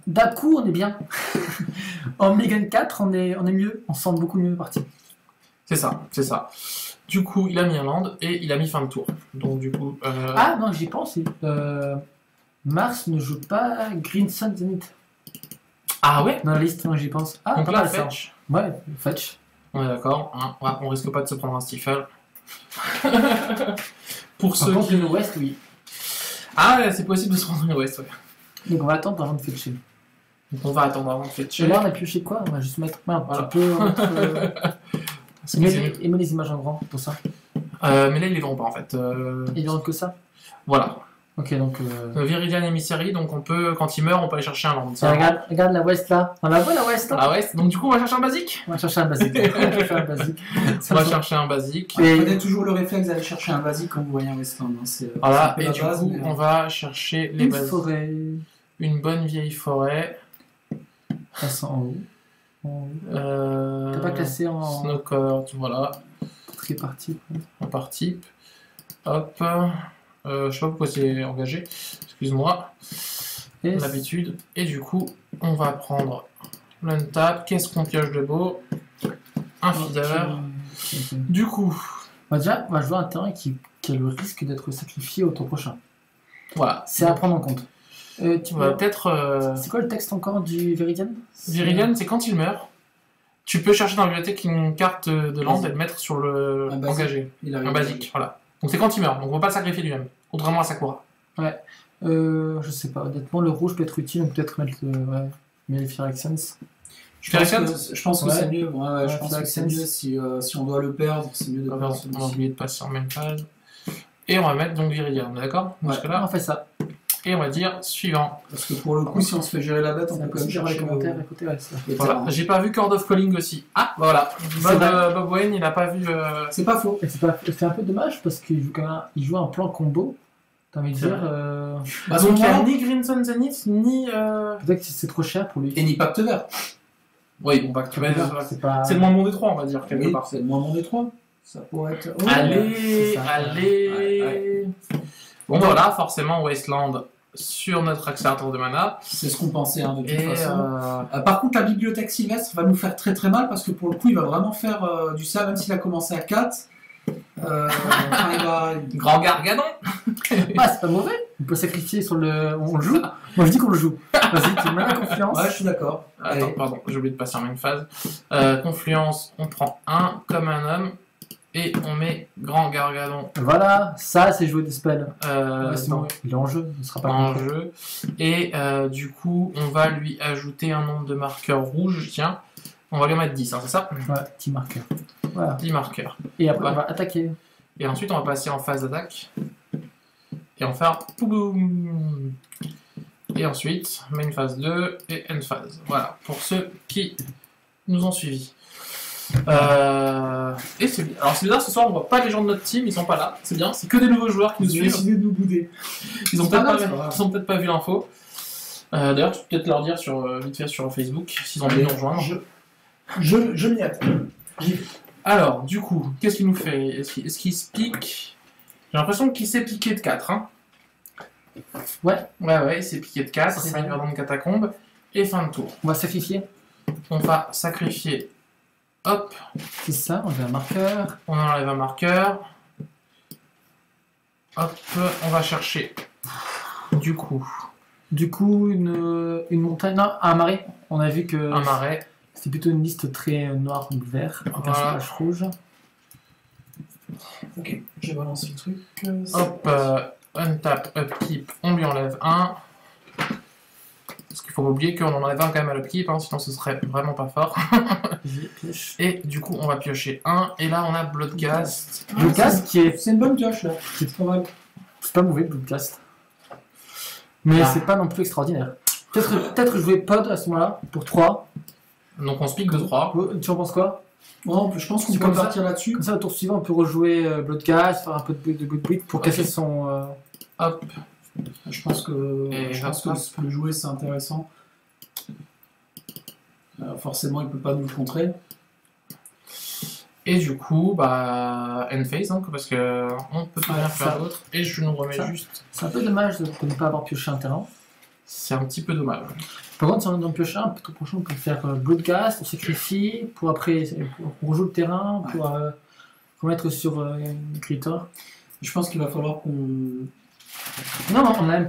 d'un coup, on est bien. En Megan 4, on est mieux. On se sent beaucoup mieux parti. C'est ça, c'est ça. Du coup, il a mis un land, et il a mis fin de tour. Donc du coup... Ah non, j'y pense. Mars ne joue pas Green Sun Zenith. Ah ouais. Dans la liste, moi j'y pense. Ah, Donc pas là, mal, ça. fetch. Ouais, fetch. On est d'accord, hein, ouais, on risque pas de se prendre un stifle. Pour Par ceux contre, qui... une West, oui. Ah ouais, c'est possible de se prendre une West, ouais. Donc on va attendre avant de fetcher. Donc on va attendre avant de fetcher. Et là, on a pioché quoi? On va juste mettre un Voilà. petit peu entre... Excusez-moi. Et met les images en grand pour ça. Mais là, ils les verront pas en fait. Et il rentre que ça. Voilà. Ok, donc. Viridian Emissary, donc on peut, quand il meurt, on peut aller chercher un land. Tiens, regarde la West là. On la voit la West là. Ah ouais, donc du coup, on va chercher un basique. On va chercher un basique. On va chercher un basique. On va chercher un basique. Et- Prenez toujours le réflexe d'aller chercher un basique quand vous voyez un Westland. Hein. Voilà, c'est un et peu du la base, coup, mais- on va chercher les Une basiques. forêt. Une bonne vieille forêt. Passant en haut. T'as pas classé en. Snowcourt, voilà. Très parti. Par type. Hop. Je sais pas pourquoi c'est engagé. Excuse-moi. Et L'habitude. Et du coup, on va prendre l'untap. Qu'est-ce qu'on pioche de beau? Un feeder. Ok. Du coup, Déjà, on va jouer un terrain qui a le risque d'être sacrifié au tour prochain. voilà. C'est à prendre en compte. Tu On va peux... peut-être. C'est quoi le texte encore du Viridian? Viridian, c'est quand il meurt. Tu peux chercher dans la bibliothèque une carte de land et le mettre sur le Un basique. engagé. Il arrive. Un basique, voilà. Donc c'est quand il meurt, donc on va pas le sacrifier lui-même. Contrairement à Sakura. Je sais pas, honnêtement, le rouge peut être utile, donc peut-être mettre le. Ouais, Malefic Accents. Je pense que Ouais. c'est mieux. Ouais, je pense que c'est Accents. mieux si on doit le perdre, c'est mieux de On perdre va celui-ci. oublier de passer en même phase. Et on va mettre donc Viridian, on est d'accord Ouais. jusque-là. On fait ça. Et on va dire suivant. Parce que pour le coup, si on se fait gérer la bête, on On peut peut quand même aussi voir les chercher commentaires à côté, ouais, c'est ça. le Voilà. terrain. J'ai pas vu Chord of Calling aussi. Ah, voilà. C'est vrai. Bob Wayne, il a pas vu. C'est pas faux. Et c'est un peu dommage parce qu'il joue quand même il joue un plan combo. T'as envie de C'est dire. À ce Donc il y a moment-là, ni Crimson Zenith, ni. Peut-être que c'est trop cher pour lui. et ni pacte vert. Oui, bon, bah, C'est pas. c'est le moins bon des trois, on va dire, quelque Oui, part. c'est le moins bon des trois. Ça pourrait être. Oh, Allez, c'est ça. allez. Ouais, Bon, bah, voilà, forcément, Wasteland sur notre accélérateur de mana. C'est ce qu'on pensait hein, de toute Et. façon. Par contre, la bibliothèque Sylvestre va nous faire très très mal parce que pour le coup, il va vraiment faire du ça, même s'il a commencé à 4. Enfin, il va. Grand Gargadon. Ah, c'est pas mauvais. On peut sacrifier sur le. On le joue. Moi je dis qu'on le joue. Vas-y, tu me mets la confiance. Ouais, je suis d'accord. Attends, Allez. pardon, j'ai oublié de passer en même phase. Confluence, on prend un comme un homme. Et on met Grand Gargadon Voilà, ça c'est jouer des spells. Ouais, c'est dans- bon, il est en jeu, il sera pas en contre. jeu. Et du coup, on va lui ajouter un nombre de marqueurs rouges. Tiens, on va lui en mettre 10, hein, c'est ça? Ouais, petit marqueur. Voilà. 10 marqueurs. Et après Ouais. on va attaquer. Et ensuite, on va passer en phase d'attaque. Et on va faire pouboum. Et ensuite, main phase 2 et end phase. Voilà, pour ceux qui nous ont suivis. Et c'est alors c'est bizarre, ce soir on voit pas les gens de notre team, ils sont pas là, c'est bien, c'est que des nouveaux joueurs qui nous Ils ont suivent, décidé de nous bouder. ils ont C'est peut-être pas pas, mal, c'est pas grave. ils ont peut-être pas vu l'info. D'ailleurs, tu peux peut-être leur dire sur, vite fait sur Facebook s'ils ont envie de nous rejoindre. Je m'y attends. Alors, du coup, qu'est-ce qu'il nous fait? Est-ce qu'il se pique? J'ai l'impression qu'il s'est piqué de 4, hein. Ouais, Ouais, il s'est piqué de 4, C'est 5 bien. verdons de catacombe, et fin de tour. on va sacrifier. On va sacrifier, hop, C'est ça, on a un marqueur. on enlève un marqueur, hop, on va chercher, du coup, Du coup, une montagne. Non, un marais. On a vu que un marais, c'est plutôt une liste très noire ou vert, avec un Voilà. splash rouge. Ok, j'ai balancé le truc. hop, untap, upkeep, on lui enlève un, Parce qu'il faut pas oublier qu'on en enlève un quand même à l'upkeep, hein, sinon ce serait vraiment pas fort. Et du coup, on va piocher un. Et là, on a Bloodcast. Bloodcast qui est. C'est une bonne pioche là. C'est pas mal. C'est pas mauvais, Bloodcast. Mais c'est pas non plus extraordinaire. Peut-être jouer Pod à ce moment-là, pour 3. Donc on se pique de 3. Tu en penses quoi? Je pense qu'on C'est peut comme ça. partir là-dessus. Comme ça, au tour suivant, on peut rejouer Bloodcast, faire un peu de good beat pour casser son. Hop. Je pense que le jouer c'est intéressant. Forcément, il peut pas nous le contrer. Et du coup, bah, end phase, hein, parce que on peut pas rien faire ça. d'autre. Et je nous remets Ça. juste. C'est un peu dommage de ne pas avoir pioché un terrain. C'est un petit peu dommage. Par contre, si on en pioche un, peut-être prochain, on peut faire Bloodcast, on sacrifie, pour après, on rejoue le terrain, pour remettre sur Critter. Je pense qu'il va falloir qu'on. Non, on a un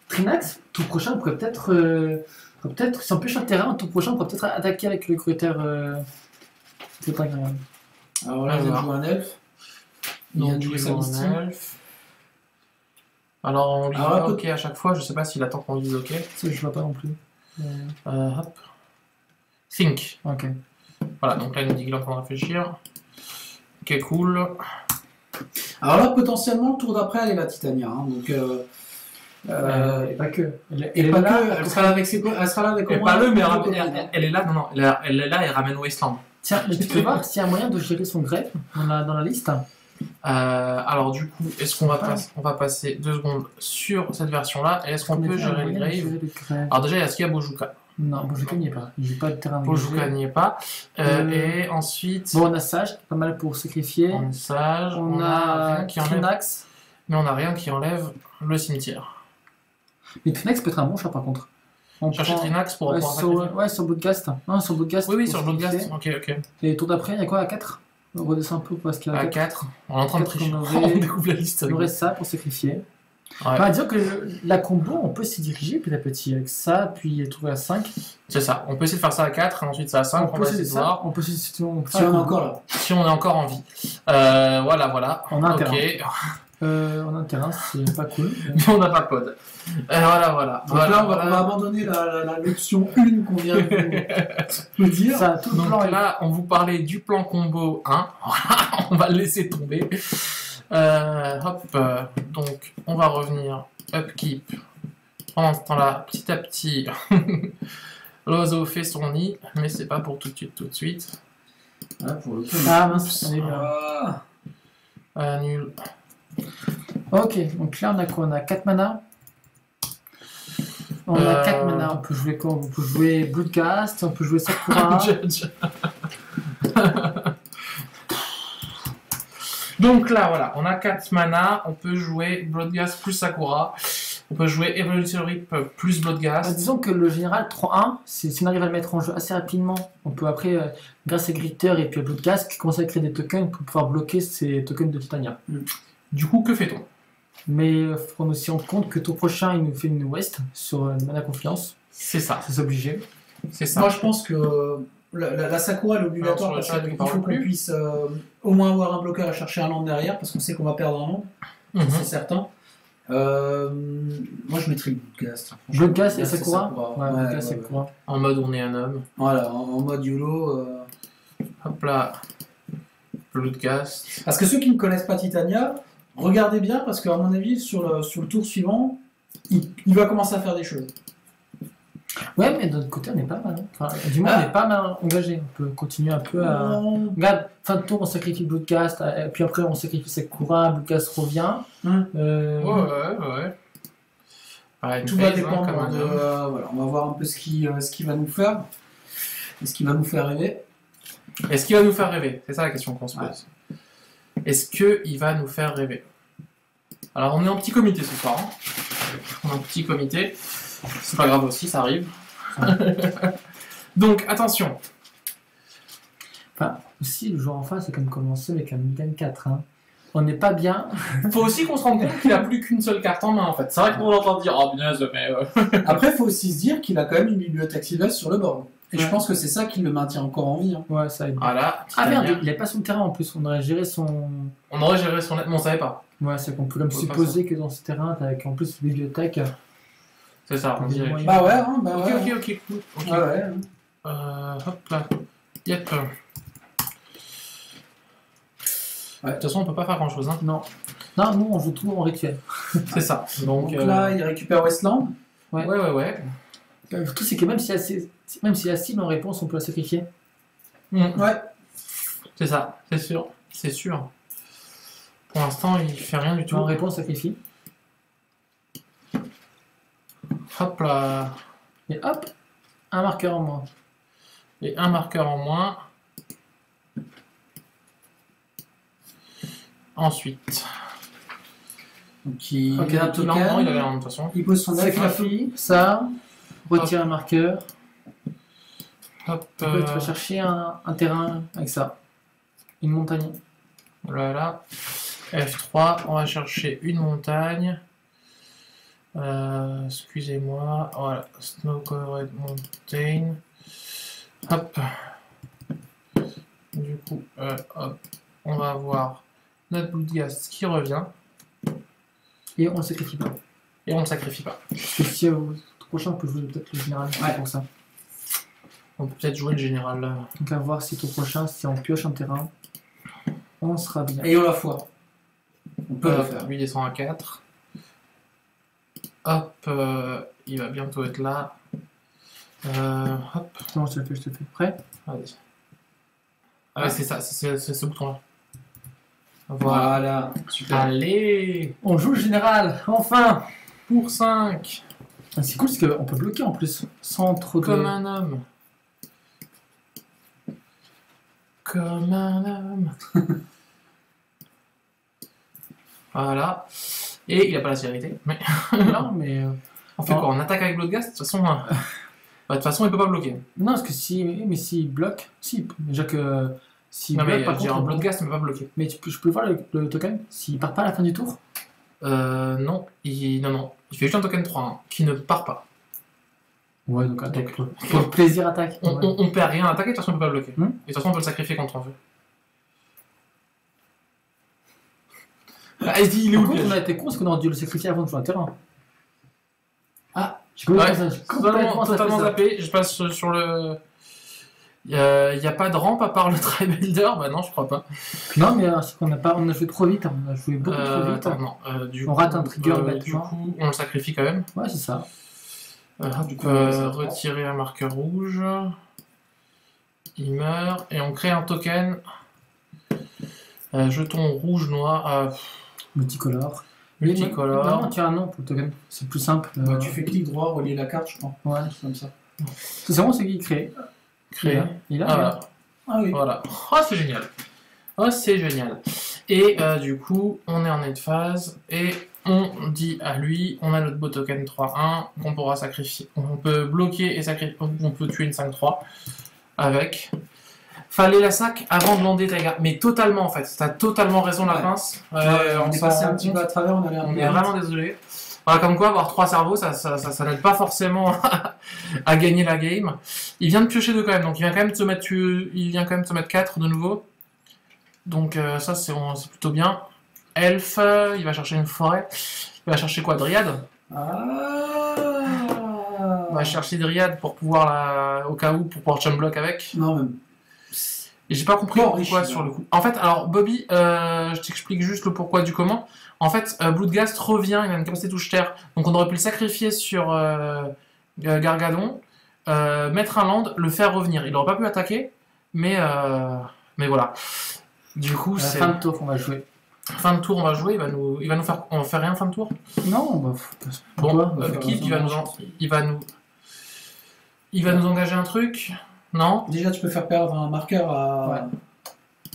Trinax, tout prochain, on pourrait peut-être, si on pioche un terrain, tout prochain, on pourrait peut-être attaquer avec le Critter. C'est pas grave. Alors là, on joue un elfe. Il vient de jouer sa mystique. Alors on lui dit OK à chaque fois, je sais pas s'il attend qu'on lui dise OK. Ça, je vois pas non plus. Hop. Think. Ok. Voilà, donc là il nous dit qu'il est en train de réfléchir. Ok, cool. Alors là, potentiellement, le tour d'après, elle est la Titania. Hein, donc, et pas que. Elle sera là avec ses elle sera là avec et pas le, mais elle est là, non, elle est là et ramène Wasteland. Tiens, mais tu peux voir s'il y a moyen de gérer son greffe dans la liste. Alors du coup, est-ce qu'on va passer 2 secondes sur cette version-là et est-ce qu'on peut gérer le grave? Alors déjà, est-ce qu'il y a Bojuka? Non, Bojuka n'y est pas. Il n'y a pas de terrain. Bojuka n'y est pas. Et ensuite... Bon, on a Sage, pas mal pour sacrifier. On a Sage, on a rien qui enlève... Trinax. Mais on n'a rien qui enlève le cimetière. Mais Trinax peut être un bon chat par contre. On chercher Trinax pour pouvoir sur Bloodcast. Non, sur Bloodcast. Oui, sur Bloodcast. Ok. Et tour d'après, il y a quoi à 4? On redescend un peu parce qu'il y a à 4. On est en train de tricher. On découvre la liste. On aurait ça pour sacrifier. Ouais. Enfin, dire que la combo, on peut s'y diriger petit à petit avec ça, puis trouver à 5. C'est ça. On peut essayer de faire ça à 4 et ensuite ça à 5. On peut essayer de voir. On peut si on est encore là. Si on est encore en vie. Voilà. On a un terrain. On a un terrain, c'est pas cool. Mais on n'a pas de pod. Voilà. Donc là, on va abandonner l'option 1 qu'on vient de dire. Ça, tout donc plan là, on vous parlait du plan combo 1. Voilà, on va le laisser tomber. Donc, on va revenir upkeep. Pendant ce temps-là, petit à petit, l'oiseau fait son nid, mais c'est pas pour tout de suite. Ah, pour le coup. Ah mince, nul. Ok, donc là on a quoi? On a 4 mana. On a 4 mana, on peut jouer quoi? On peut jouer Bloodcast, on peut jouer Sakura. Donc là, voilà, on a 4 mana, on peut jouer Bloodghast plus Sakura, on peut jouer Evolutionary plus Bloodghast. Disons que le général 3-1, si on arrive à le mettre en jeu assez rapidement, on peut après, grâce à Gritter et puis à Bloodghast, commencer à créer des tokens pour pouvoir bloquer ces tokens de Titania. Du coup, que fait-on? Mais il faut prendre aussi en compte que tour prochain, il nous fait une West sur Mana Confiance. C'est ça. C'est obligé. C'est ça. Moi, je pense que la Sakura est obligatoire parce qu'il faut qu'on puisse au moins avoir un bloqueur à chercher un land derrière parce qu'on sait qu'on va perdre un land. C'est certain. Moi, je mettrais le Bloodghast. Bloodghast et Sakura. Ouais, Sakura. En mode on est un homme. Voilà, en mode YOLO. Hop là. Bloodghast. Parce que ceux qui ne connaissent pas Titania, regardez bien parce qu'à mon avis, sur le tour suivant, il va commencer à faire des choses. Ouais, mais de notre côté, on est pas mal. Hein. Enfin, du moins, on est pas mal engagé. On peut continuer un peu à. Regarde, fin de tour, on sacrifie Bloodghast, puis après, on sacrifie Sakura, Bloodghast revient. Ouais. Tout va dépendre de. Voilà, on va voir un peu ce qu'il va nous faire. Ce qu'il va nous faire rêver. Est-ce qu'il va nous faire rêver? C'est ça la question qu'on se pose. Est-ce qu'il va nous faire rêver? Alors, on est en petit comité ce soir. On est en petit comité. C'est pas grave aussi, ça arrive. Donc, attention. Enfin, aussi, le joueur en face, c'est comme commencer avec un Miden 4. Hein. On n'est pas bien. Faut aussi qu'on se rende compte qu'il a plus qu'une seule carte en main, en fait. C'est vrai qu'on entend dire, oh punaise, mais... Après, il faut aussi se dire qu'il a quand même une bibliothèque Sylvestre sur le board. Et je pense que c'est ça qui le maintient encore en vie. Hein. Ouais, ça aide. Voilà. Ah merde, il n'a pas son terrain en plus. On aurait géré son... On aurait géré son... Mais on savait pas. Ouais, c'est qu'on peut comme supposer que dans ce terrain, t'as en plus une bibliothèque... C'est ça, on dirait. Bah ouais, hein, bah ouais. Ok, cool. Ok. Ah ouais. Hop là. Yep. De toute façon, on peut pas faire grand chose. Hein. Non. Non, nous on joue tout en rituel. C'est ça. Donc là, il récupère Westland. Ouais. Le tout c'est que même s'il y a cible en réponse, on peut la sacrifier. Ouais. C'est ça, c'est sûr. Pour l'instant, il fait rien du tout. En réponse, sacrifie. Hop là. Et hop, un marqueur en moins. Et un marqueur en moins. Ensuite. Donc il Ok, a un il token. avait de toute façon. Il pose son deck. Sacrifie, ça, retire un marqueur. Hop. Après, tu vas chercher un terrain avec ça. Une montagne. Voilà. F3, on va chercher une montagne. Excusez-moi. Voilà. Snow Covered Mountain. Hop. Du coup, hop. On va avoir notre Bloodghast qui revient. Et on ne sacrifie pas. Et on ne sacrifie pas. Parce que si au prochain, on peut jouer peut-être le général pour ça. On peut peut-être jouer le général. Donc à voir si au prochain, si on pioche un terrain, on sera bien. Ayons la foi. On peut le faire. Lui descend à 4. Hop, il va bientôt être là. Hop. Non, je te fais. Prêt? Allez. Ah ouais, c'est ça, c'est ce bouton-là. Voilà, super. Allez, On joue le général, enfin! pour 5. C'est cool parce qu'on peut bloquer en plus, sans trop de... Comme un homme. Comme un homme. Voilà. Et il a pas la sécurité. Mais... Non, mais... on fait quoi? On attaque avec Bloodghast? De toute façon, de toute façon, il peut pas bloquer. Non, parce que s'il bloque... Si, déjà que... S'il Non, bloque, mais par contre... Bloodghast ne peut pas bloquer. Mais je peux voir le token? S'il part pas à la fin du tour? Non. Non. Il fait juste un token 3 hein, qui ne part pas. Ouais, donc attaque. Pour le plaisir, attaque. On perd rien à attaquer, de toute façon, on peut pas bloquer. Et de Hmm. toute façon, on peut le sacrifier quand on veut. Ah, il dit, il est Par où le contre, on a piège? été con, parce qu'on aurait dû le sacrifier avant de jouer un terrain. Ah, j'ai Totalement zappé. Je passe sur le... Il n'y a pas de rampe à part le try builder? Bah non, je crois pas. Non, mais c'est qu'on on a joué trop vite, on a joué beaucoup trop vite. Attends, non. On rate un trigger Du bêtement. coup, on le sacrifie quand même. Ouais, c'est ça. du coup, on va Retirer un marqueur rouge. Il meurt. Et on crée un token. Jeton rouge-noir. Multicolore. Multicolore. Non, tu as un nom pour le token. C'est plus simple. Bah, tu fais clic droit, relier la carte, je crois. Ouais. Comme ça. C'est vraiment ce qu'il crée. Créer. Il a. Voilà. Ah oui. Voilà. Oh, c'est génial. Oh, c'est génial. Et du coup, on est en end phase et on dit à lui, on a notre beau token 3-1 qu'on pourra sacrifier. On peut bloquer et sacrifier. On peut tuer une 5-3 avec. Fallait la sac avant de lander ta garde. Mais totalement en fait. T'as totalement raison, la pince. On est passé un petit peu à travers, on On est vraiment désolé. Voilà, comme quoi, avoir 3 cerveaux, ça n'aide pas forcément à gagner la game. Il vient de piocher 2 quand même, donc il vient quand même de se mettre 4 de nouveau. Donc ça, c'est plutôt bien. Elf, il va chercher une forêt. Il va chercher quoi? Dryade? On va chercher Dryade pour pouvoir au cas où, pour pouvoir chum block avec. Non, même. Et j'ai pas compris Bon, pourquoi riche, sur le coup. En fait, alors Bobby, je t'explique juste le pourquoi du comment. En fait, Bloodghast revient, il a une capacité touche terre, donc on aurait pu le sacrifier sur Gargadon, mettre un land, le faire revenir. Il aurait pas pu attaquer, mais voilà. Du coup, c'est Fin de tour, on va jouer. fin de tour, on va jouer. Il va nous faire, on va faire rien fin de tour. Non, bah. Bon, Upkeep, il va nous engager un truc. Non. Déjà, tu peux faire perdre un marqueur à. Ouais.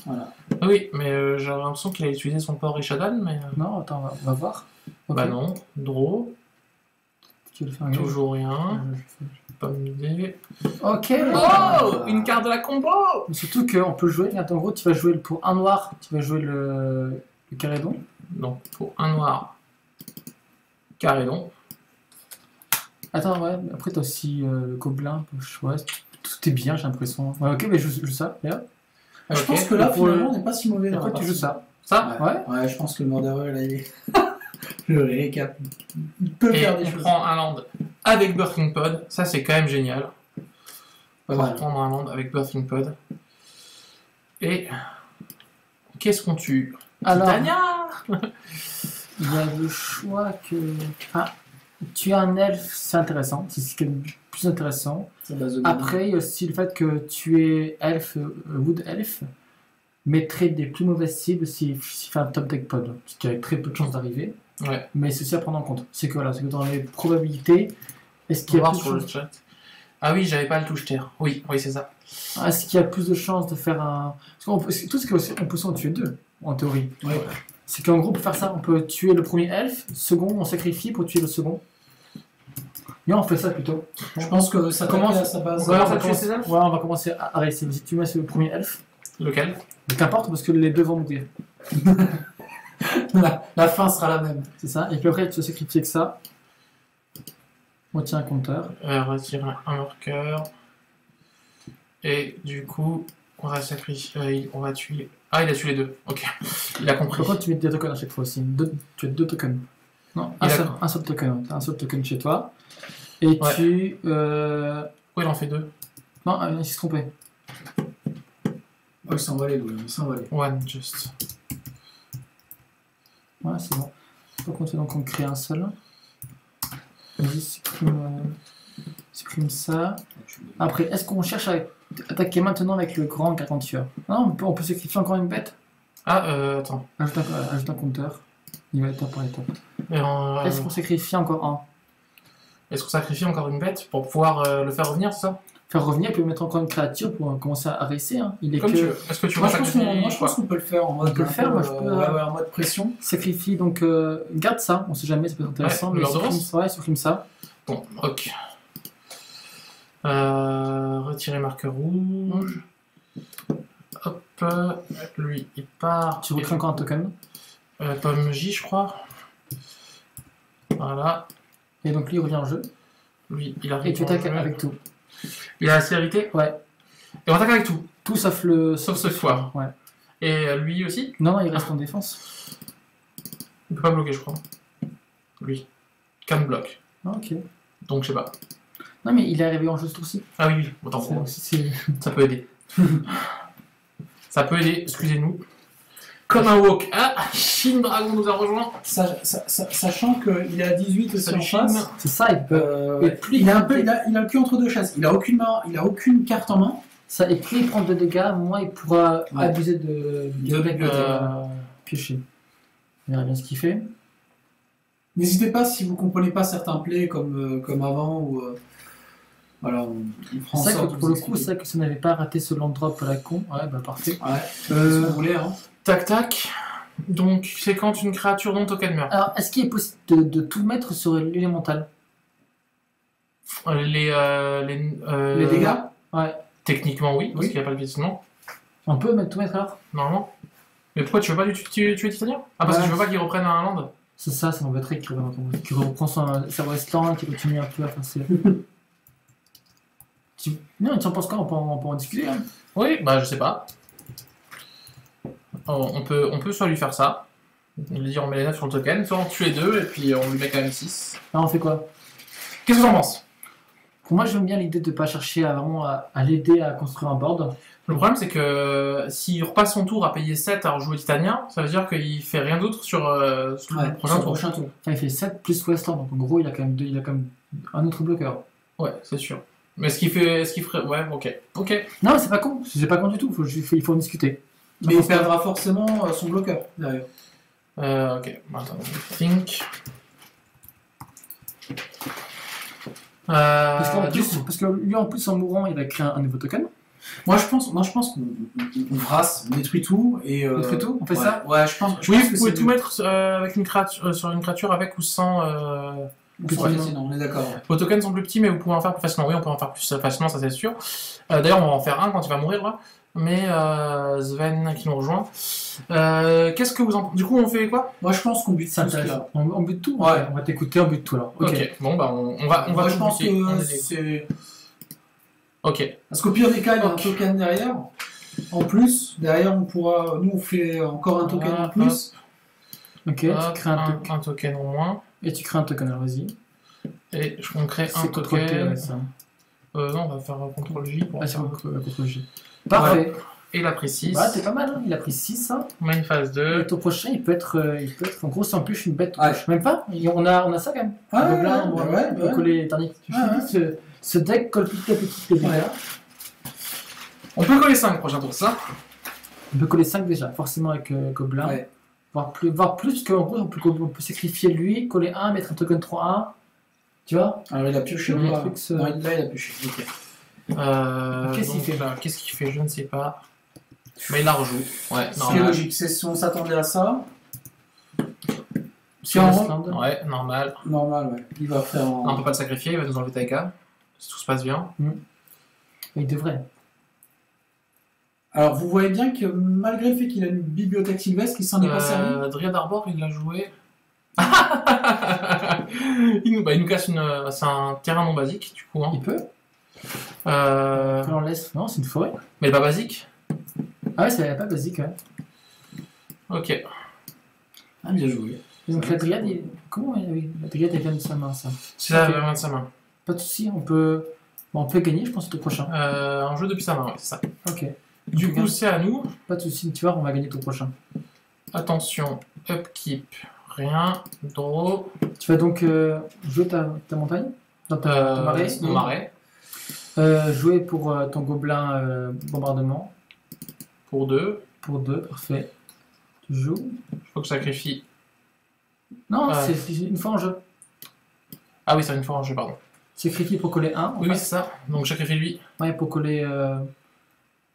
Voilà. Oui, mais j'ai l'impression qu'il a utilisé son port Rishadan, mais. Non, attends, on va voir. Bah Ok. non. Draw. Tu veux le faire Toujours rien. Pas une idée. Ok. Oh, une carte de la combo. Mais surtout qu'on peut jouer. Attends, en gros, tu vas jouer pour un noir, tu vas jouer le Carédon. Donc pour un noir, Carédon. Attends, ouais, mais après t'as aussi le Gobelin. Ouais, tout est bien, j'ai l'impression. Ouais, ok, mais je joue ça. Et hop. Je Ok. pense que là, Et pour finalement, on n'est pas si mauvais. Et dans après, la tu joues partie. ça. Ça. Ouais. Ouais, je pense que le murderer, là, il est. Le récap. Il peut Et faire des on choses. prend un land avec Birthing Pod. Ça, c'est quand même génial. Pas On va mal. prendre un land avec Birthing Pod. Et qu'est-ce qu'on tue? Alors, Titania. il y a le choix que. Ah, tu es un elfe, c'est intéressant. C'est ce qui est le plus intéressant. C'est la base de données. Après, il y a aussi le fait que tu es elfe, wood elf, mettrait des plus mauvaises cibles s'il fait un top deck pod, ce qui a très peu de chances d'arriver. Ouais. Mais c'est aussi à prendre en compte. C'est que voilà, c'est que dans les probabilités, est-ce On qu'il y va a voir plus sur de le chances... chat. Ah oui, j'avais pas le touche terre. Oui, c'est ça. Est-ce qu'il y a plus de chances de faire un. Parce qu'on peut... Tout ce qu'on peut en tuer deux, en théorie. Ouais. C'est qu'en gros, pour faire ça, on peut tuer le premier elfe, second, on sacrifie pour tuer le second. Et on fait ça plutôt. Je pense que ça Commence- commence à sa base. Ouais, on va tuer commencer- ces elfes ouais, on va commencer à réussir. Si tu mets le premier elfe, Lequel? qu'importe, parce que les deux vont mourir. La fin sera la même. C'est ça. Et puis après, tu vas sacrifier que ça. On tient un compteur. Retire un marqueur. Et du coup, on va sacrifier. On va tuer. Ah, il a tué les deux. Ok. Il a compris. Par contre, tu mets des tokens à chaque fois aussi. Tu as deux tokens. Non, Il un seul token. Tu as un seul token chez toi. Et Ouais. tu. Oui, il en fait deux. Non, il s'est trompé. Oh, il s'en va aller, Louis. Il s'en va aller. One, just. Ouais, c'est bon. Par contre, donc on crée un seul. Vas-y, supprime ça. Après, est-ce qu'on cherche à attaquer maintenant avec le grand gargantueur? Non, on peut sacrifier encore une bête. Ah, attends. Ajoute un compteur. Il va étape par étape. Euh, Est-ce qu'on sacrifie encore un? Est-ce qu'on sacrifie encore une bête pour pouvoir le faire revenir, c'est ça? Faire revenir, puis mettre encore une créature pour commencer à racer. Hein. Il est Comme que tu veux. Est-ce que tu Moi, veux je pense sacrifier moi, je pense qu'on peut le faire en mode. On peut le faire, moi, je peux, ouais, en mode pression. sacrifie, donc garde ça, on sait jamais, ça peut être intéressant, Ouais, mais l'ordonnance. supprime ça. Bon, ok. Retirer marqueur rouge. Hop. Lui, il part. Tu recrées encore un token. Pomme J, je crois. Voilà. Et donc lui il revient en jeu. Lui, il arrive. Et tu en attaques jeu. avec tout. Il a la célérité. Ouais. Et on attaque avec tout. Tout sauf le. Sauf ce soir. Ouais. Et lui aussi. Non, non, il reste en défense. Il peut pas bloquer, je crois. Lui. Can block. Ah, ok. Donc, je sais pas. Non, mais il est arrivé en jeu ce tour-ci. Ah oui. Attends. Ça peut aider. Ça peut aider, excusez-nous. Comme un walk. Ah, Shin Dragon nous a rejoint. Sachant qu'il est à 18 aussi Salut, en Shin. face. C'est ça, il peut. Et plus il a le cul entre deux chaises. Il a aucune carte en main. Ça, et plus il prend de dégâts, moins il pourra Ouais. abuser de piocher. On verra bien ce qu'il fait. N'hésitez pas si vous comprenez pas certains plays comme avant ou voilà, on prend en C'est vrai sorte que de pour vous le coup, expliquer. c'est vrai que ça n'avait pas raté ce land drop à la con. Ouais, bah parfait. Ouais, ce que vous voulez, hein. Tac, tac. Donc, c'est quand une créature non token meurt. Alors, est-ce qu'il est possible de tout mettre sur l'élémental? Les Les dégâts. Ouais. Techniquement, oui, parce Oui. qu'il n'y a pas de piétinement, On peut tout mettre alors? normalement. Mais pourquoi tu veux pas tuer Titania? Ah, parce que Ouais. tu veux pas qu'il reprenne un land? C'est ça m'embêterait qu'il reprend sa Westland, qu'il continue un peu à faire ses... Non, tu en penses quoi? On peut en discuter. Hein. Oui, bah je sais pas. On peut soit lui faire ça, lui dire on met les 9 sur le token, soit on tue les deux et puis on lui met quand même 6. Alors on fait quoi? Qu'est-ce que t'en penses? Pour moi, j'aime bien l'idée de ne pas chercher à l'aider à construire un board. Le problème c'est que s'il repasse son tour à payer 7 à rejouer Titania, ça veut dire qu'il fait rien d'autre sur le Ouais, prochain sur le tour. prochain tour. Enfin, il fait 7 plus Westland, donc en gros, il a quand même un autre bloqueur. Ouais, c'est sûr. Mais est-ce qu'il ferait... Ouais, ok. Non, mais c'est pas con. C'est pas con du tout. Il faut en discuter. Mais il perdra forcément son bloqueur derrière. Ok, attends, think. Parce que lui, en plus, en mourant, il a créé un nouveau token. Moi, je pense qu'on brasse, on détruit tout et. Détruit tout. On fait ouais, ça. Ouais, je pense. Oui, que vous pouvez c'est tout mettre avec une créature, sur une créature avec ou sans. plus facile, on est d'accord. Ouais. Vos tokens sont plus petits, mais vous pouvez en faire plus facilement. Oui, on peut en faire plus facilement, ça c'est sûr. D'ailleurs, on va en faire un quand il va mourir là. Mais Sven qui nous rejoint. Qu'est-ce que vous en... Du coup, on fait quoi? Moi, je pense qu'on bute C'est tout ce qu'il y a. intéressant. On bute tout. Ouais. On va t'écouter, on bute tout alors. Ok. Bon, bah on va Moi, je tout pense buter. On que est- c'est. Ok. Parce qu'au pire des cas, il y a un Ok. token derrière. En plus, derrière, on pourra. Nous, on fait encore un token Voilà, en plus. Ok, Hop, tu crées un token en moins. Et tu crées un token, alors vas-y. Et on crée un C'est CTRL P, token. ouais, ça. Non, on va faire CTRL J pour Ah, c'est faire- CTRL J. Parfait. Et il a pris 6. Bah, t'es pas mal, hein. Il a pris 6. Hein. Main phase Et 2. ton prochain, il peut être. En gros, c'est en plus une bête. Ouais. Même pas. On a ça quand même. Ah, Un gobelin, ouais, bon, ouais, on peut ouais. coller les derniers. Ce deck colle petit à petit les dégâts. Ouais. On peut coller 5 prochain tour, ça. On peut coller 5 déjà, forcément avec gobelin. Ouais. Voire plus, parce qu'en gros, on peut sacrifier lui, coller 1, mettre un token 3-1. Tu vois. Alors il a pioché ou Le pas? truc, Non, là il a pioché. Ok. Qu'est-ce qu'il Donc, fait là, qu'est-ce qu'il fait? Je ne sais pas. Mais il la rejoue. Ouais, C'est normal. logique, c'est si on s'attendait à ça. Si Sur on Westland. Ouais, normal. normal, ouais. Il va faire Non, on un. peut pas le sacrifier, il va nous enlever Taika. Si tout se passe bien. Il devrait. Alors vous voyez bien que malgré le fait qu'il a une bibliothèque sylvestre, il s'en est pas servi. Dryad Arbor, il l'a joué. il nous casse c'est un terrain non basique, du coup. Hein. Il peut. Euh, On laisse. Non, c'est une forêt. mais pas basique. Ah ouais, c'est pas basique, ouais. Ok. Ah, bien joué. Et donc la dryade, comment oui, la dryade elle vient de sa main, ça. C'est la Ok. main de sa main. Pas de soucis, on peut gagner, je pense, au prochain. Un jeu depuis sa main, ouais, c'est ça. Ok. Du coup, Regarde. c'est à nous. Pas de soucis, tu vois, on va gagner au prochain. Attention, upkeep, rien. Draw, Tu vas donc jouer ta montagne dans ton marais. mon marais. Jouer pour ton gobelin bombardement. Pour 2. Pour 2, parfait. Tu joues. Il faut que je sacrifie. Non, Ouais. c'est une fois en jeu. Ah oui, c'est une fois en jeu, pardon. Sacrifie pour coller 1. Oui, c'est ça. Donc je sacrifie lui. Ouais, pour coller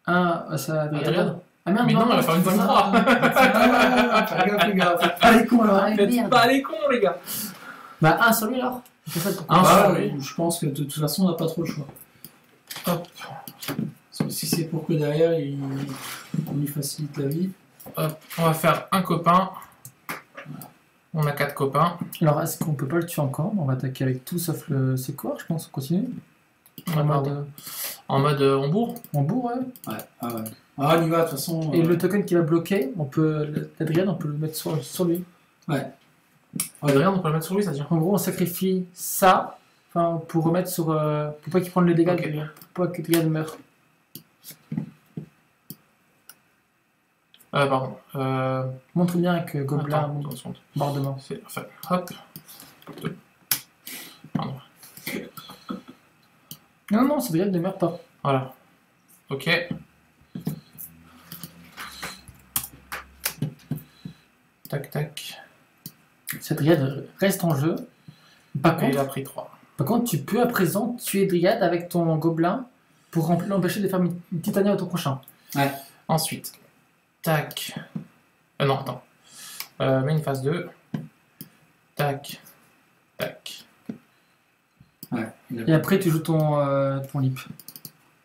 1 à sa Dryade. Ah merde, Mais non, elle va faire une fois c'est une ça. 3. Fais gaffe, les gars, faites pas les cons là. Ah, Faites merde. pas les cons, les gars. Bah 1 sur lui alors. C'est ça pour Un coller. sur Ah, lui. je pense que de toute façon on n'a pas trop le choix. Hop, Parce que si c'est pour que derrière on lui facilite la vie. hop. On va faire un copain. On a 4 copains. Alors est-ce qu'on peut pas le tuer encore? On va attaquer avec tout sauf le secours, je pense. On continue. Ah, En pardon. mode En mode on bourre. on bourre, ouais. Ouais, ah ouais. Ah, on y va, de toute façon. Et le token qui va bloquer, l'Adrien, on peut le mettre sur lui. Regarde, on peut le mettre sur lui, ça tient. En gros, on sacrifie ça, enfin, pour remettre sur, pour pas qu'il prenne les dégâts, Ok. pour pas que Adrien meure. Pardon. Montre bien avec Gobelin, Attends, 30 secondes. bombardement. C'est parfait. Hop. Pardon. Non, non, c'est Adrien ne meurt pas. Voilà. Ok. Tac, tac. Cette Dryade reste en jeu. Par Et il contre, a pris 3. tu peux à présent tuer Dryade avec ton gobelin pour l'empêcher de faire une titania au tour prochain. Ensuite. Tac. Non, attends. Main phase 2. Tac. Tac. Ouais, Et après, tu joues ton lip.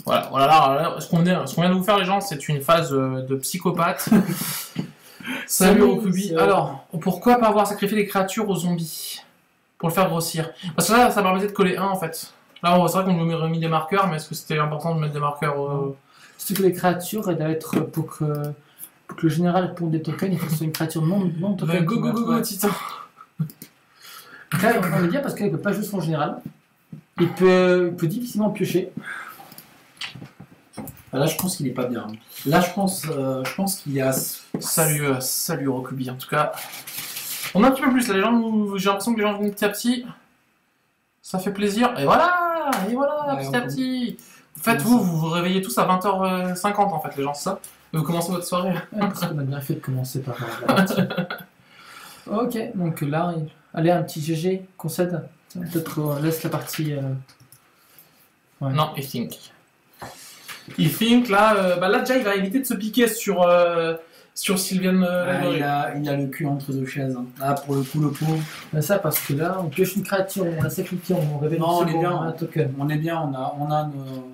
Voilà, voilà, ce qu'on vient de vous faire, les gens, c'est une phase de psychopathe. Salut Rokubi. Alors, pourquoi pas avoir sacrifié les créatures aux zombies pour le faire grossir? Parce que là, ça permettait de coller 1 en fait. Là, c'est vrai qu'on nous a mis des marqueurs, mais est-ce que c'était important de mettre des marqueurs C'est que les créatures, elles doivent être pour que le général ponde des tokens, il faut que ce soit une créature non token. Go, go, go, go, Titan. Là, on est bien parce qu'il ne peut pas jouer son général. Il peut difficilement piocher. Là, je pense qu'il est pas bien. Là, je pense qu'il y a. Salut Rokubi, en tout cas. On a un petit peu plus, là, j'ai l'impression que les gens viennent petit à petit. Ça fait plaisir. Et voilà, Ouais, petit à petit. En fait, vous vous réveillez tous à 20h50, en fait, les gens, c'est ça? Et vous commencez votre soirée. Ouais, parce qu'on a bien fait de commencer par la partie. Ok, donc là, allez, un petit GG, concède. Peut-être on laisse la partie. Ouais. Non, il think. Il think, là, là, déjà, il va éviter de se piquer sur Sylviane Lavery. Il a le cul entre deux chaises. Hein. Là, pour le coup, le pauvre. Mais ça, parce que là, on pioche une créature, on la sacrifie, on révèle Non, on est seconde, bien. un token. On est bien, on a nos.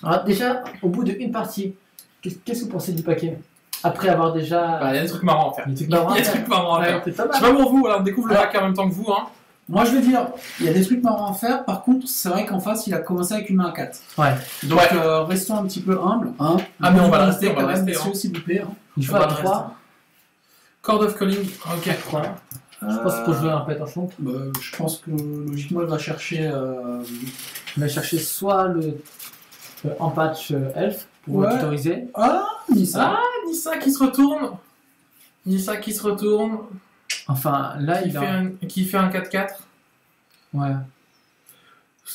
Alors, déjà, au bout d'une partie, qu'est-ce que vous pensez du paquet? Après avoir déjà. Bah, il y a des trucs marrants à faire. des trucs Il y a marrants à des faire. trucs marrants à Ouais, faire. c'est pas Je sais mal. pas pour vous, là, on découvre le pack en même temps que vous, hein. Moi, je veux dire, il y a des trucs marrants à faire. Par contre, c'est vrai qu'en face, il a commencé avec une main à 4. Ouais. Donc, Ouais. restons un petit peu humbles. Hein. Ah, mais on va Vous rester, quand même, hein. messieurs, s'il vous plaît. Hein. Il joue On va à le 3. Chord of Calling, ok. 3. Je pense que pour jouer un pétanchon, Je pense que logiquement, elle va chercher. on va chercher soit le en patch elf pour tutoriser. Ah, Nissa. Ah, Nissa qui se retourne. Nissa qui se retourne. Enfin, là, Qui fait un 4-4. Ouais.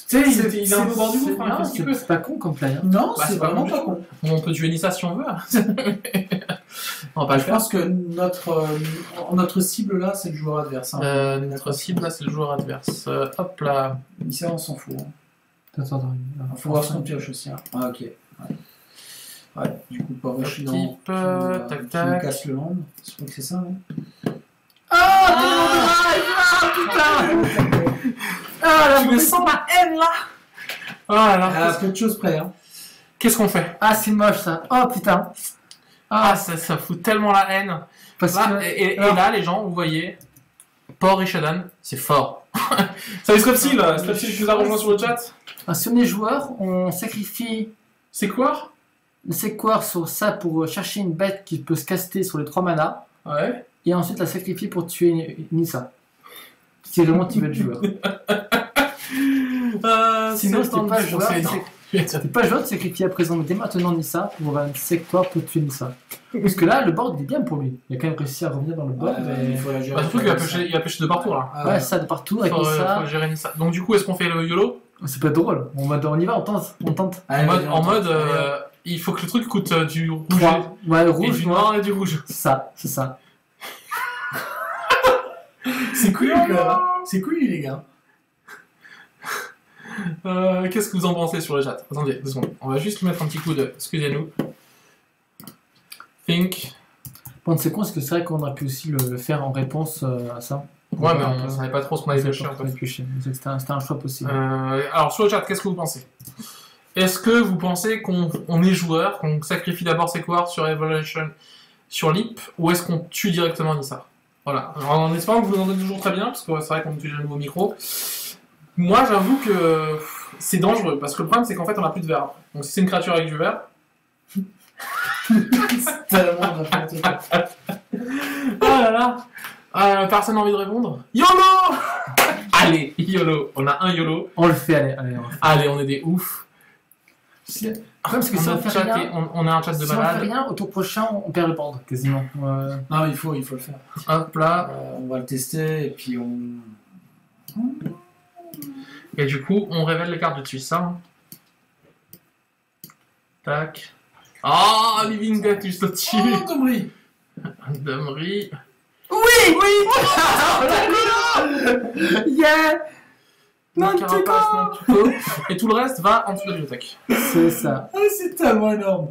Tu sais, il est un peu bord du gouffre, hein, c'est pas con comme play. Hein. Non, Bah, c'est vraiment pas con. On peut tuer Nissa si on veut. On va pas le Je faire. pense que notre cible là, c'est le joueur adverse. Hein. Notre cible là, c'est le joueur adverse. Hop là. Nissa, on s'en fout. Hein. Attends. Il faut voir ce qu'on pioche aussi. Hein. Ah, ok. Ouais, du coup, pas je suis dans. Type, Tu me tac. casses le land. Je crois que c'est ça. Hein. putain. Tu me sens ma haine là. Voilà. Ah, peu de choses près. Hein. Qu'est-ce qu'on fait? Ah, c'est moche ça. Oh putain. Ça fout tellement la haine. Parce Là, que... et là, les gens, vous voyez, Port et Shadan, c'est fort. Salut Strepsil, Strepsil qui nous a rejoint sur le chat. Si on est joueur, on sacrifie C'est quoi? le séquoir sur ça pour chercher une bête qui peut se caster sur les 3 manas. Ouais. Et ensuite la sacrifier pour tuer Nissa. Si vraiment tu veux être joueur. Sinon, c'était pas joueur. C'était pas joueur de sacrifier à présent, mais dès maintenant Nissa pour un séquoir pour tuer Nissa. Parce que là, le board il est bien pour lui. Il a quand même réussi à revenir dans le board. Mais... il faut la gérer. Surtout qu'il a pêché de partout là. Ouais, ça de partout avec Nissa. Faut gérer Nissa. Donc du coup, est-ce qu'on fait le YOLO? C'est pas drôle. On y va, on tente. En mode, il faut que le truc coûte du rouge. 3. Ouais, rouge. Et du noir et du rouge. C'est ça. C'est cool, c'est cool, les gars. Qu'est-ce que vous en pensez sur le chat? Attendez, 2 secondes. On va juste lui mettre un petit coup de... Excusez-nous. Think. Bon, c'est con, parce que c'est vrai qu'on aurait pu aussi le faire en réponse à ça. Ouais, mais on savait pas trop ce qu'on allait pêcher. C'était un choix possible. Alors, sur le chat, qu'est-ce que vous pensez? Est-ce que vous pensez qu'on est joueur, qu'on sacrifie d'abord ses cohorts sur Evolution, sur Leap, ou est-ce qu'on tue directement Nissa? Voilà. Alors, en espérant que vous entendez toujours très bien, parce que c'est vrai qu'on utilise un nouveau micro. Moi, j'avoue que c'est dangereux, parce que le problème, c'est qu'en fait, on n'a plus de verre. Donc, si c'est une créature avec du verre... C'est tellement n'importe quoi. Oh là là. Personne n'a envie de répondre? YOLO. Allez, YOLO. On a un YOLO. On le fait, allez. Allez, on est des oufs. Le problème, c'est que si on fait rien, on a un chat de si on malade. fait rien, au tour prochain, on perd le board, quasiment. Non, il faut le faire. Hop là. On va le tester et puis on... Et du coup, on révèle les cartes de dessus, ça. Tac. Ah, Living Death juste au-dessus. Oh, Domri. Domri. Oui. Yeah. Carapace, et tout le reste va en dessous de la bibliothèque. C'est ça. Ah, c'est tellement énorme.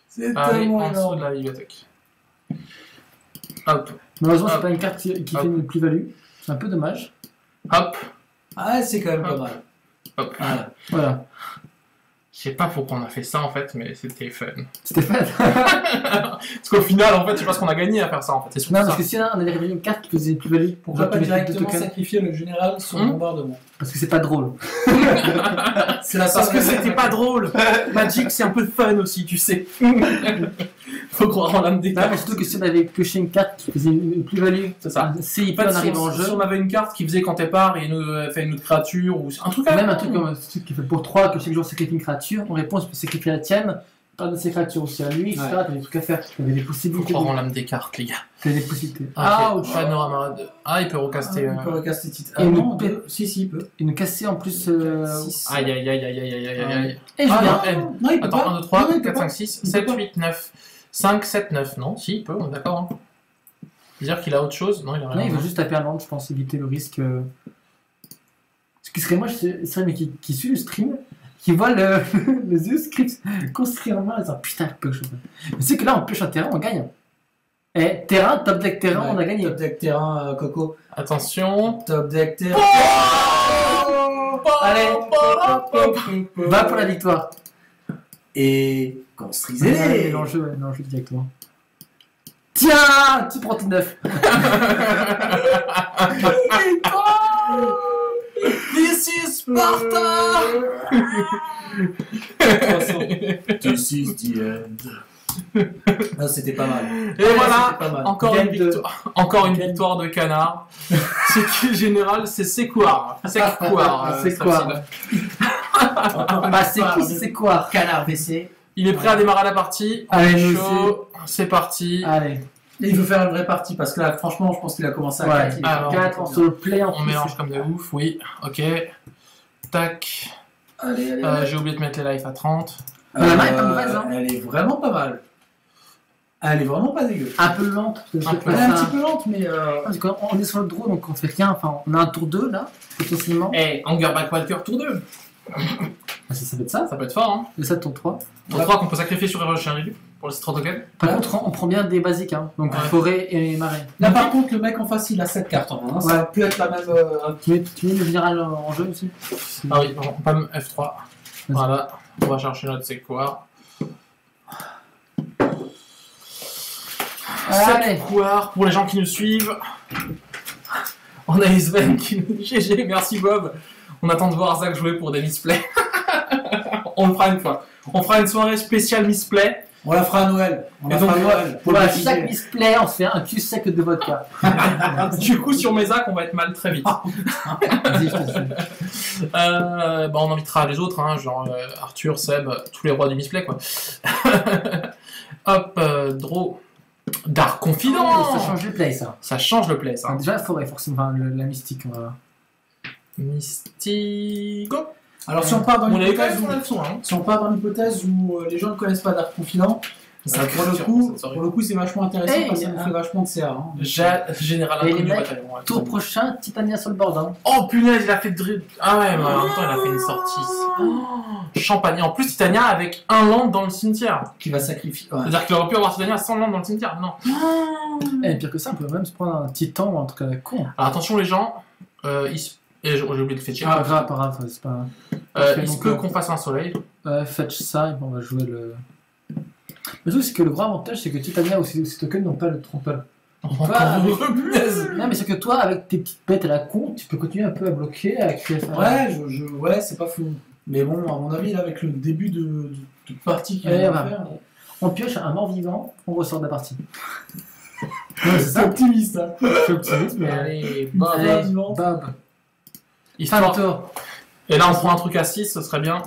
C'est Allez, tellement en dessous énorme. de la bibliothèque. Hop. Malheureusement, c'est pas une carte qui fait une plus-value. C'est un peu dommage. Hop. Ah, c'est quand même pas mal. Hop. Voilà. Je sais pas pourquoi on a fait ça en fait, mais c'était fun. C'était fait. Parce qu'au final, en fait, je sais pas ce qu'on a gagné à faire ça en fait. C'est surtout Non, ça. parce que si on avait révélé une carte qui faisait une plus-value, Pourquoi pas tous les directement tokens. sacrifier le général sur le bombardement? Parce que c'est pas drôle. C'est la Parce que c'était pas drôle. Magic, c'est un peu fun aussi, tu sais. Faut croire en l'âme des Non, mais cartes. surtout que si on avait pioché une carte qui faisait une plus-value, C'est ça. un CIP En fait, en arrivant en si jeu, on avait une carte qui faisait quand t'es part et nous fait une autre créature ou un truc même un truc comme ce qui fait pour 3 que chaque joueur sacrifie une créature, en réponse, tu peux sacrifier la tienne, pas de ses créatures aussi à lui, etc. T'as des trucs à faire, t'avais des Faut possibilités. croire en l'âme des cartes, les gars. T'avais des possibilités. Ah, Ouch. Panorama 2. Ah, il peut recaster. On peut recaster titre. Et Ah une non, épée. si, il peut. Et nous casser en plus. Six. Aïe, aïe, aïe, aïe, aïe, aïe, aïe, aïe. Et Ah, Julien. non, N. Non, il peut Attends, pas. 1, 2, 3, Non, il peut 4, pas. 5, 6, Il peut 7, pas. 8, 9. 5, 7, 9. Non, si, il peut, on est d'accord. Hein. Dire qu'il a autre chose? Non, il a rien. Non, il veut juste taper un land, je pense, éviter le risque. Ce qui serait moi, c'est vrai, mais qui suit le stream, qui voit le The Script construire en main en disant putain, quelque chose. Mais c'est que là, on pioche un terrain, on gagne. Et terrain, top deck terrain, on a gagné. Top deck terrain, Coco. Attention. Top deck terrain. Allez, va pour la victoire. Et construisez-les. L'enjeu directement. Tiens, tu prends tes 9. This is Sparta. This is the end. Non, c'était pas mal. Et voilà, C'était pas mal. encore Gagne une victoire. Encore une victoire de Canard. C'est qui général, c'est Sequoir. Sequoir. Sequoir. Bah, c'est qui c'est quoi? Canard WC. Il est prêt à démarrer la partie. On Allez, est nous chaud. C'est parti. Allez. Et il veut faire une vraie partie parce que là, franchement, je pense qu'il a commencé à Ouais. 4. Alors, 4 en solo play en On plus. mélange comme de ouf, oui. Ok. Tac. Allez, J'ai oublié de mettre les lives à 30. La main est pas mauvaise, hein. Elle est vraiment pas mal. Elle est vraiment pas dégueu. Un peu lente. Parce que Un peu. Elle est un ça- petit peu lente, mais. Parce qu'on est sur le draw donc on fait rien. Enfin, on a un tour 2 là, potentiellement. Eh, Angerback Walker tour 2. Ah, ça peut être ça. Ça peut être fort, hein. Et ça, tour 3. Tour 3 qu'on peut sacrifier sur Hero Shinryu pour le C3 token. Par contre, on prend bien des basiques. Hein. Donc Ouais. forêt et marée. Là, par contre, le mec en face, il a 7 cartes en main. hein. Ça va plus être la même. Tu mets le général en jeu aussi. Ah oui, non, pas F3. Voilà, on va chercher notre Sequoir. Allez. Sequoir, pour les gens qui nous suivent. On a Sven qui nous dit GG, merci Bob. On attend de voir Zach jouer pour des misplays. On le fera une fois. On fera une soirée spéciale misplay. On la fera à Noël. On la Et fera à donc, Noël. Pour Voilà, le chaque baptiser. display, on se fait un cul sec de vodka. Du coup, sur mes Zach, on va être mal très vite. Vas-y, je te dis. On invitera les autres, hein, genre Arthur, Seb, tous les rois du misplay, quoi. Hop, draw. Dark Confident. Ça change le play, ça. Ça change le play, ça. Enfin, déjà, la forêt, forcément. Enfin, la mystique. Voilà. Mystigo. Alors, si on part dans On avait quand l'hypothèse même où, son action, hein. si on part dans l'hypothèse où les gens ne connaissent pas Dark Confident, pour le coup, c'est vachement intéressant Hey, parce que ça nous hein. fait vachement de CA. Hein. Général Et inconnu les du mecs, bataillon. Ouais. Tour prochain, Titania sur le board. Hein. Oh punaise, il a fait drip. Ah ouais, mais en même temps, il a fait une sortie. Oh, Champagne. En plus, Titania avec un land dans le cimetière. Qui va sacrifier. Ouais. C'est-à-dire qu'il aurait pu avoir Titania sans land dans le cimetière. Non. Et pire que ça, on peut même se prendre un titan ou un truc à la con. Alors attention, les gens. Et j'ai oublié de fetcher. Ah, grave, pas grave, c'est pas. Il se peut qu'on fasse un soleil. Fetch ça, et bon, on va jouer le. Le truc, c'est que le gros avantage, c'est que Titania ou ses tokens n'ont pas le trample. Encore avec- punaise. Non, mais c'est que toi, avec tes petites bêtes à la con, tu peux continuer un peu à bloquer avec QFR. Ouais, ouais, c'est pas fou. Mais bon, à mon avis, là, avec le début de partie qu'il Ouais, va ouais. faire, On pioche un mort-vivant, on ressort de la partie. Ouais, c'est c'est ça. optimiste. Hein. Je suis optimiste, mais. Allez, Allez, Bob. Bob. Histoire. Tour. Et là, on prend un truc à 6, ce serait bien.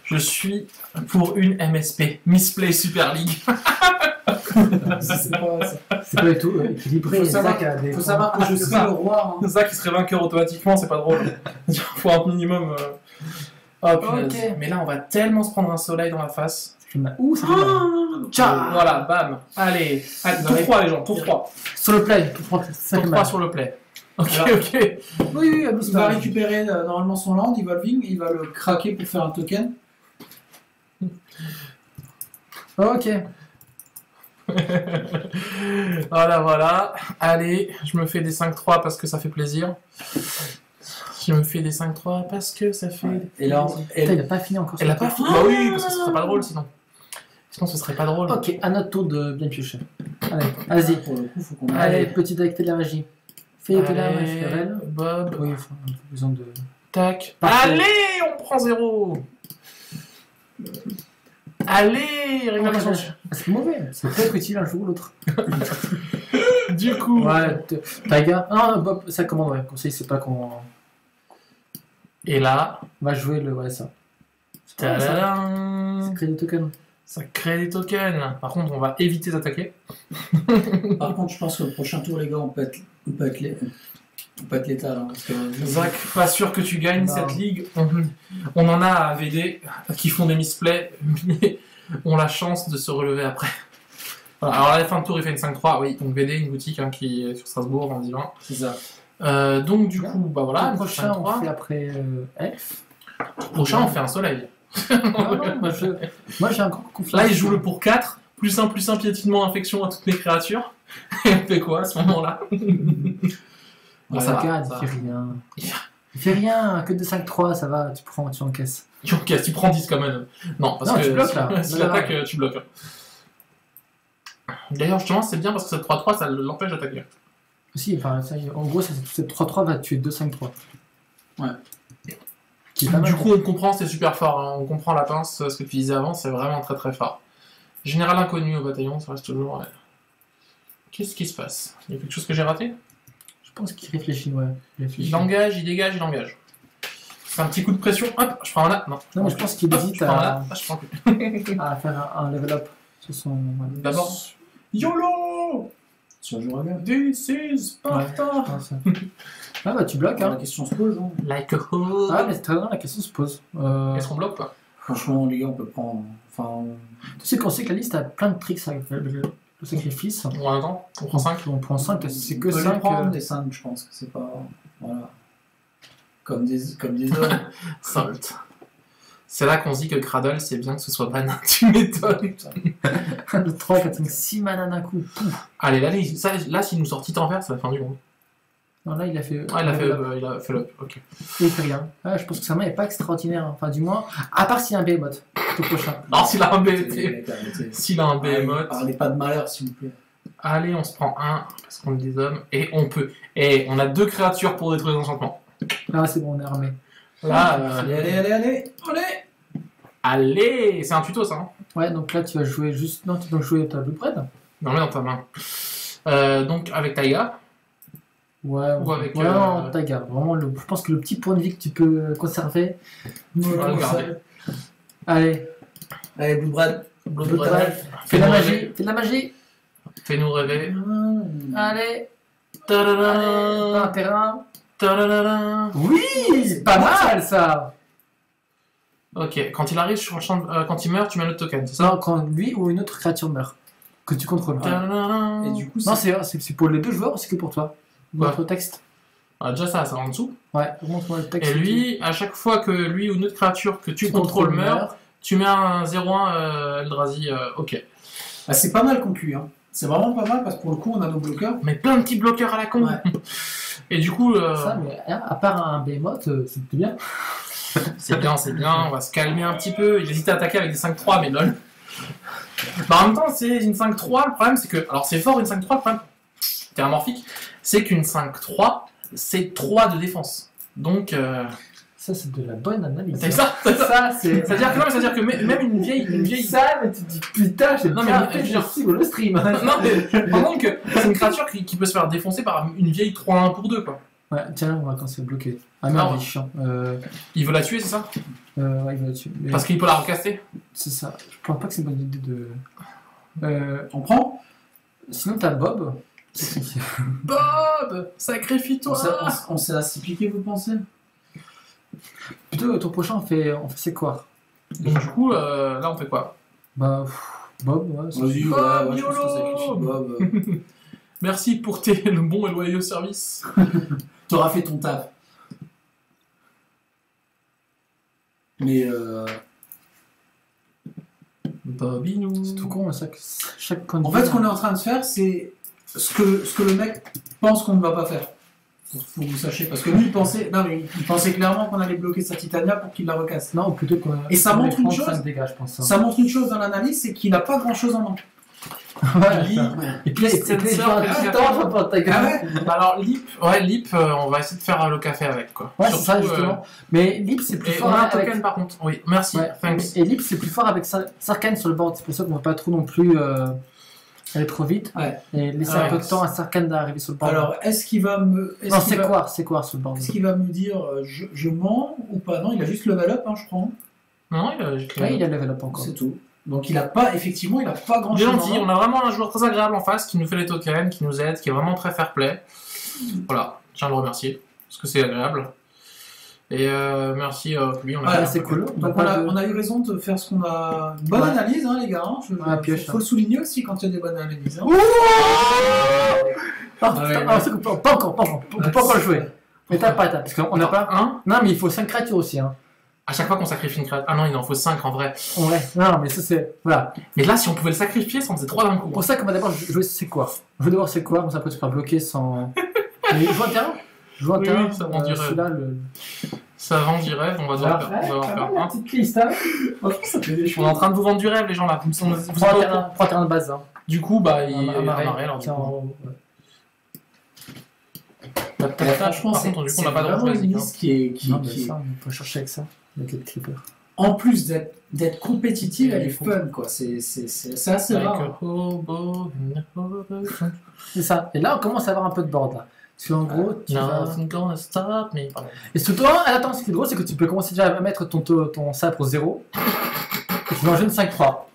Je suis pour une MSP, Misplay Super League. C'est pas- C'est pas du tout équilibré. Faut c'est savoir- ça qui a des- faut savoir que je suis le roi. Hein. Ça qui serait vainqueur automatiquement, c'est pas drôle. Il faut un minimum. Oh, punaise. Ok. Mais là, on va tellement se prendre un soleil dans la face. Ouh, ça fait mal. Ciao. Voilà, bam. Allez, tour 3, les gens, tour 3. Sur le play, pour prendre ça Tour fait 3 mal. sur le play. Ok, Alors- ok. Oui, oui, abuse Il va pas. récupérer normalement son land, Evolving, il va le craquer pour faire un token. Ok. Voilà, voilà. Allez, je me fais des 5-3 parce que ça fait plaisir. Je me fais des 5-3 parce que ça fait. Et là, Putain, il a pas fini encore. Elle a pas fini. Bah oui, parce que ce serait pas drôle sinon. Sinon, ce serait pas drôle. Ok, à notre tour de bien piocher. Allez, vas-y. Pour le coup, faut qu'on Allez, petite acte de la magie. Fais de la magie, Allez, Ferrel. Bob. Oui, enfin, un peu besoin de. Tac. Parfait. Allez, on prend 0. Allez, réclamation. C'est mauvais, c'est peut-être utile un jour ou l'autre. Du coup. Ouais, Taiga. Non, non, Bob, ça commande, ouais. Conseil, c'est pas qu'on Et là, va jouer le. Ouais, ça. C'est pas mal, ça. tadadam, Crédit token. ça crée des tokens. Par contre, on va éviter d'attaquer. Par contre, je pense que le prochain tour, les gars, on peut être létal. Hein, parce que, Zach, pas sûr que tu gagnes Non. cette ligue. On en a à VD qui font des misplays, mais ont la chance de se relever après. Voilà. Alors à la fin de tour, il fait une 5-3. Oui, donc VD, une boutique hein, qui est sur Strasbourg en divan. c'est ça. Donc du coup, bah voilà, Le une prochain, on 5-3. fait après F. Prochain, on fait un soleil. Non, non, moi j'ai encore confiance. Là, il joue le pour 4, plus 1, piétinement, infection à toutes les créatures. Et on fait quoi à ce moment-là? Ça gagne, il fait rien. Il fait rien, que de 5-3, ça va, tu prends, tu encaisses. Ok, tu prends 10 quand même. Non, parce Non, que tu bloques, si, là. si Là, l'attaque, là. tu bloques. D'ailleurs, justement, c'est bien parce que cette 3-3, ça l'empêche d'attaquer. Si, enfin, ça, en gros, cette 3-3 va tuer 2-5-3. Ouais. Qui est pas mal. Du coup, on comprend, c'est super fort. Hein. On comprend la pince, ce que tu disais avant, c'est vraiment très très fort. Général inconnu au bataillon, ça reste toujours... Qu'est-ce qui se passe? Il y a quelque chose que j'ai raté? Je pense qu'il réfléchit, ouais. Il engage, il dégage, il engage. C'est un petit coup de pression, hop, je prends un là. Non, mais je pense qu'il hésite je prends un là, je prends plus. à faire un level up sur son... D'abord, YOLO! This is Sparta! Ah bah tu bloques, La hein. question se pose. Hein. Like a hole. Ah mais c'est très bien, la question se pose. Est-ce qu'on bloque quoi? Franchement, les gars, on peut prendre. Enfin, Tu sais qu'on sait que la liste a plein de tricks avec le sacrifice. On a un temps? On prend 5? On prend 5, c'est que on peut les 5. prendre des 5, je pense que c'est pas. Voilà. Comme des hommes. Salt. C'est là qu'on se dit que Cradle, c'est bien que ce soit banane, tu m'étonnes. 1, 2, 3, 4, 5, 6 mana d'un coup. Pouf. Allez, là, s'il nous sort Titan vert, c'est la fin du monde. Non, là il a fait. Ah, il a fait l'up, ok. Il fait rien. Ah, je pense que sa main est pas extraordinaire. Enfin, du moins, à part s'il y a un Behemoth. Tout prochain. Alors, s'il a un Arrêtez. S'il a un Behemoth. Parlez pas de malheur, s'il vous plaît. Allez, on se prend un, parce qu'on est des hommes, et on peut. Et on a 2 créatures pour détruire les enchantements. Ah, c'est bon, on est armé. Là, Allez. allez, c'est un tuto ça, hein. Ouais, donc là tu vas jouer juste. Non, tu dois jouer ta Blueprint. Non, mais dans ta main. Donc, avec Taiga. Ouais, Ou avec, ouais, non, Taiga. Vraiment, je pense que le petit point de vie que tu peux conserver. On va le garder. Allez, Allez, Blue Brad. fais de la magie, fais de la magie. Fais-nous rêver. Allez, Ta-da-da-da. un terrain. Ta-da-da-da. Oui, pas mal ça. Ok, quand il arrive sur le champ, quand il meurt, tu mets le token, c'est ça? Non, quand lui ou une autre créature meurt, que tu contrôles. Ta-da-da-da. Et du coup, Non, c'est pour les deux joueurs ou c'est que pour toi? Quoi? Notre texte. Ah, déjà ça va en dessous. Ouais, montre-moi le texte. Et lui, à chaque fois que lui ou une autre créature que tu contrôles meurt, tu mets un 0-1 Eldrazi, ok. ah, c'est pas mal contre lui. Hein. C'est vraiment pas mal parce que pour le coup, on a nos bloqueurs. Mais plein de petits bloqueurs à la con. Ouais. Et du coup, Ça, mais à part un Behemoth, c'est plutôt bien. c'est bien, on va se calmer un petit peu. Il hésite à attaquer avec des 5-3, mais lol. Mais en même temps, c'est une 5-3, le problème c'est que... Alors c'est fort une 5-3, le problème théramorphique, c'est qu'une 5-3, c'est 3 de défense. Donc... Ça, c'est de la bonne analyse. C'est ça, c'est... C'est-à-dire que même une vieille... Ça, mais tu te dis putain, j'ai Non, bien mais fait, je j'ai reçu le stream. Non, mais par contre, que c'est une créature qui peut se faire défoncer par une vieille 3-1 pour 2, quoi. Ouais, tiens, on va quand c'est bloqué. Ah merde, Ah, il est chiant. Il veut la tuer, c'est ça? Ouais, il va dessus. Mais Parce qu'il peut la recaster. c'est ça. Je pense pas que c'est une bonne idée de... On prend. Sinon, t'as Bob. Bob, sacrifie-toi. On s'est assez piqué, vous pensez? Plutôt, ton prochain, on fait c'est quoi? Donc du coup, là on fait quoi? Bah, Bob, ouais. c'est- Vas-y, Bob, ouais, je pense qu'on YOLO. sacrifie Bob. Merci pour le bon et loyaux service. T'auras fait ton taf. Mais Bobinou. C'est tout con, ça, que chaque point de en vue, fait, ce qu'on est en train de faire, c'est ce que le mec pense qu'on ne va pas faire. Faut que vous sachiez. Parce que lui, il pensait clairement qu'on allait bloquer sa Titania pour qu'il la recasse. Non, plutôt qu'on... Et ça montre une chose. 5 dégâts, je pense. hein. Ça montre une chose dans l'analyse, c'est qu'il n'a pas grand chose en main. Ouais, Lee, ça. Et puis, Sensor, c'est genre, ah, putain, pas ta gueule. Ah ouais. Alors Lip, on va essayer de faire le café avec quoi. Ouais, c'est ça, Surtout, justement. Mais Lip, c'est plus Et fort on a un avec... token par contre. Oui, merci. Ouais, Thanks. et Lip, c'est plus fort avec Sarkhan sur le board. C'est pour ça qu'on va pas trop non plus aller trop vite. Ouais. Et laisser Ouais. un peu de temps à Sarkhan d'arriver sur le board. Alors, est-ce qu'il va me. non, c'est quoi sur le board? Est-ce qu'il va me dire je mens ou pas? Non, il a juste level up, hein, je crois. Non, il a Ouais, il a level up encore. C'est tout. Donc, il a pas grand Bien chose. gentil, on a vraiment un joueur très agréable en face qui nous fait les tokens, qui nous aide, qui est vraiment très fair play. Voilà, je tiens à le remercier, parce que c'est agréable. Et merci lui, on a Ouais, c'est cool. Donc, on a eu raison de faire ce qu'on a. Bonne Ouais. analyse, hein, les gars. Hein. Pioche, Faut le souligner aussi quand il y a des bonnes analyses. Hein. Ah, ouais, putain, c'est cool. Pas encore. On peut pas encore le jouer. Étape par étape. Parce qu'on n'a pas. un. Non, mais il faut 5 créatures aussi. Hein. À chaque fois qu'on sacrifie une créature. Ah non, il en faut 5 en vrai. Ouais. Non, mais ça c'est. Voilà. Mais là, si on pouvait le sacrifier, ça en faisait 3 d'un coup. Pour ça qu'on va d'abord jouer c'est quoi. Je veux d'abord c'est quoi, comme ça après tu peux bloquer sans. Mais joue un terrain. Joue un Oui, terrain. oui, ça vend du rêve. Celui-là, le. Ça vend du rêve, on va devoir faire. On va en faire un. petite liste, hein. Ça fait des On est en train de vous vendre du rêve, les gens là. Vous Trois terrains de base. Hein. Du coup, bah, il Un marais, alors du tiens, coup. en haut, ouais. Franchement, Par contre, du coup, on n'a pas de vraiment rose une basique. liste qui est. Non, mais ça, on peut chercher avec ça. Avec les creepers. en plus d'être compétitive, elle est fun, quoi. C'est assez rare. C'est ça. Et là, on commence à avoir un peu de board, là. Parce qu'en gros, tu vas... Et surtout, attends, ce qui est drôle, c'est que tu peux commencer déjà à mettre ton sabre au 0. Et tu manges une 5-3.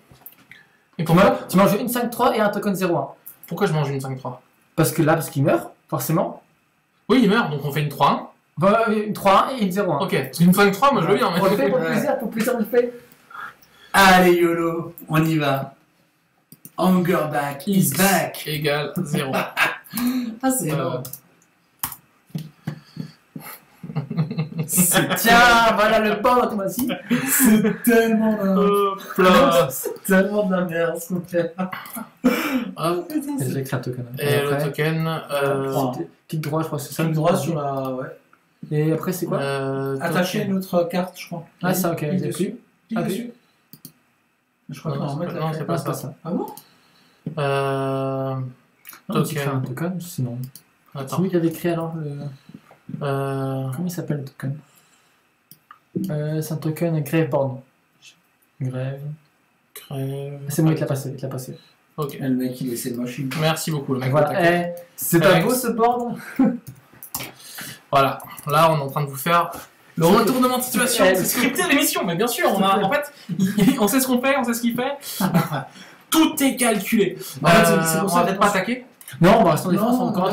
Et pourquoi tu manges une 5-3 et un token 0-1. Pourquoi je mange une 5-3? Parce qu'il meurt, forcément. Oui, il meurt, donc on fait une 3-1. Une 3-1 et une 0-1. Ok, parce qu'une 5-3, moi je veux bien. Mais... On le fait pour plaisir, on le fait. Allez, YOLO, on y va. Hungerback is back. Égale 0. Ah, c'est bon. Tiens, voilà le board, moi aussi. C'est tellement de la merde ce qu'on fait. J'ai créé un token. Et le token. Clic droit, je crois que c'est ça. Clic droit sur la. Ouais. Et après, c'est quoi Attacher une autre carte, je crois. Ah, ça, ok. Clic dessus. Clic dessus. Je crois qu'on va mettre non, c'est pas ça. Ah bon Non, tu crées un token, sinon. Attends. C'est lui qui avait créé alors le. Comment il s'appelle le token c'est un token Graveboard. Grave. C'est bon, il te l'a passé. Ok. Le mec, il essaie de machine. Merci beaucoup, le mec. Voilà. C'est pas beau ce board. Voilà. Là, on est en train de vous faire le retournement de situation. C'est scripté l'émission, mais bien sûr. En fait, on sait ce qu'on fait, on sait ce qu'il fait. Tout est calculé. En fait, c'est pour ça, on va peut-être pas attaquer. Non, on va rester en défense, encore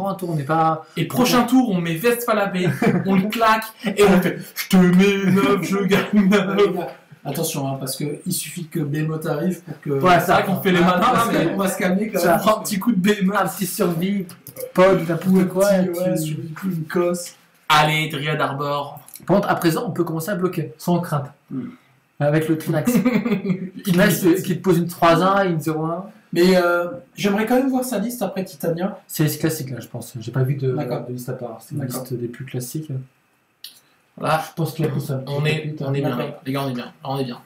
un tour, on n'est pas... Et prochain tour, on met Westphal AB, on le claque, et on fait « Je te mets 9, je gagne 9 ». Attention, hein, parce qu'il suffit que Behemoth arrive pour que... Ouais, c'est vrai qu'on fait les malins, mais on va se calmer quand même. même. On prend un petit coup de Behemoth. Un petit survie, pod, n'importe quoi. Ouais, sur une cosse. Allez, Dryad Arbor. Par contre, à présent, on peut commencer à bloquer, sans crainte. Avec le Trinax. Trinax qui te pose une 3-1 et une 0-1. Mais j'aimerais quand même voir sa liste après Titania. C'est la liste classique là, je pense. J'ai pas vu de liste à part. C'est la D'accord. liste des plus classiques. Là, je pense qu'il y a tout ça. On est bien, les gars, on est bien.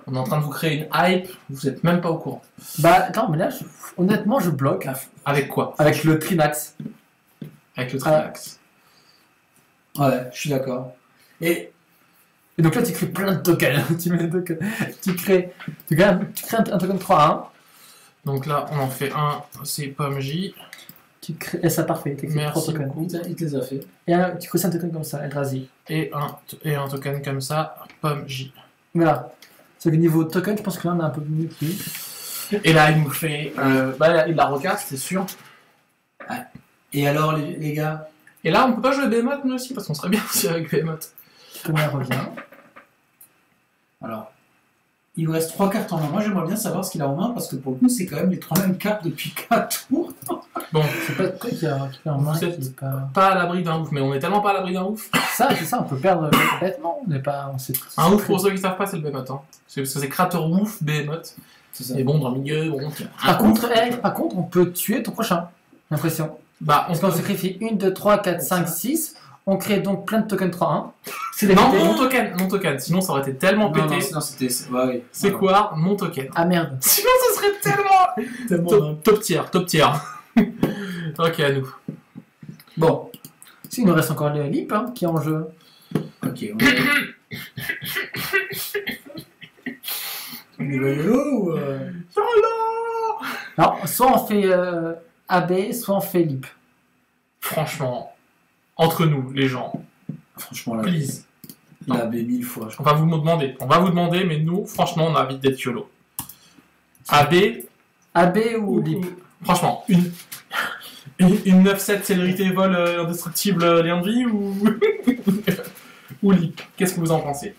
On est en train de vous créer une hype, vous êtes même pas au courant. Bah attends, mais là, honnêtement, je bloque. Avec quoi? Avec le Trinax. Avec le Trinax. Ouais, je suis d'accord. Et donc là, tu crées plein de tokens. Tu mets des tokens. Tu crées un token 3-1. Donc là, on en fait un, c'est Pomme J. Tu crées, et ça parfait, tu crées 3 tokens. Il te les a fait. Et tu crées un token comme ça, Eldrazi. Et un token comme ça, Pomme J. Voilà. C'est que niveau token, je pense que là, on a un peu mieux que lui. Et là, il nous fait. Il la recaste, c'est sûr. Ouais. Et alors, les gars? Et là, on peut pas jouer Behemoth, nous aussi, parce qu'on serait bien aussi avec Behemoth. Comment elle revient? Alors. Il vous reste 3 cartes en main. Moi, j'aimerais bien savoir ce qu'il a en main parce que pour le coup, c'est quand même les 3 mêmes cartes depuis 4 tours. Bon, c'est pas quoi qui a en main. Vous êtes pas à l'abri d'un ouf, mais on est tellement pas à l'abri d'un ouf. C'est ça, on peut perdre bêtement. Un ouf, pour ceux qui savent pas, c'est le Behemoth. Hein. C'est créateur ouf, Behemoth. Et bon, dans le milieu, bon. Par contre, on peut tuer ton prochain. J'ai l'impression. Parce qu'on sacrifie 1, 2, 3, 4, 5, 6. On crée donc plein de tokens 3-1. Non token. Sinon, ça aurait été tellement pété. Non, c'était. Bah, oui. C'est quoi mon token? Ah merde. Sinon, ça serait tellement. Top tier. Ok, à nous. Bon. Il nous reste encore le Lip qui est en jeu. Ok, on est YOLO ou. Non, soit on fait AB, soit on fait Lip. Franchement, entre nous, les gens. Franchement, là. Please. Il a B 1000 fois. On va vous demander, mais nous, franchement, on a envie d'être YOLO. AB ou Lip? Franchement, une 9-7 célérité vol indestructible lien de vie ou Lip? Qu'est-ce que vous en pensez?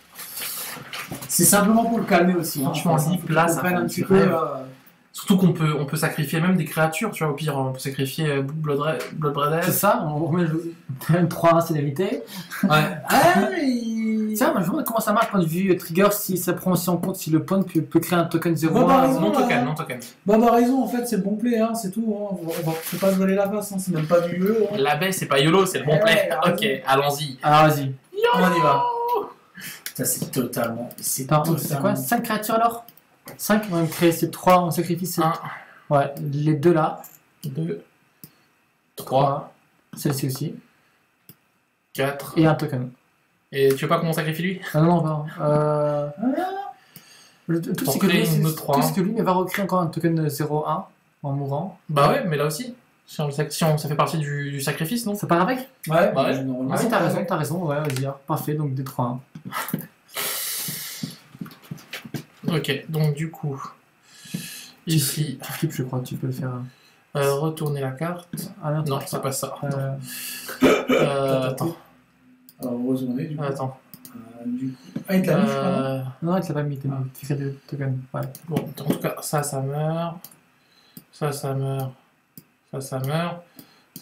C'est simplement pour le calmer aussi. Franchement, Lip, là, ça fait un petit peu. Surtout qu'on peut sacrifier même des créatures, tu vois, au pire, on peut sacrifier Bloodbraid. C'est ça, on remet une 3-1 célébrité. Ouais. Tiens, je vois comment ça marche, point de vue trigger, si on compte, si le point peut créer un token 0. Non token. Bah raison, en fait, c'est le bon play, hein, c'est tout. Hein. On faut pas se voler la face, hein. C'est même pas du YOLO. Hein. La baie, c'est pas YOLO, c'est le bon play. Ok, allons-y. Alors vas-y. On y va. Ça, c'est totalement. C'est quoi 5 créatures alors 5, on va créer ces 3, on sacrifie ces 1. Ouais, les 2 là. 2, 3. Celle-ci aussi. 4. Et un token. Et tu veux pas qu'on sacrifie lui? Ah non, non, tout Pour c'est que créer lui, une autre 3. tout ce que lui, mais va recréer encore un token de 0-1 en mourant. Bah ouais, mais là aussi. Si ça fait partie du sacrifice, non? Ça part avec? Ouais, Bah ouais. normalement, Ah si, ça t'as part raison, avec. t'as raison, ouais, vas-y, parfait, donc des 3-1. Ok, donc du coup, ici, Tu flippes, je crois, tu peux le faire. retourner la carte. Ah Non, c'est pas ça. Attends. Alors, retourner, du coup. Attends. Du coup. Ah, il te l'a mis, je crois. Non Non, tu l'as pas mis, tu crées des tokens. Ouais. Bon, en tout cas, ça meurt. Ça meurt. Ça meurt.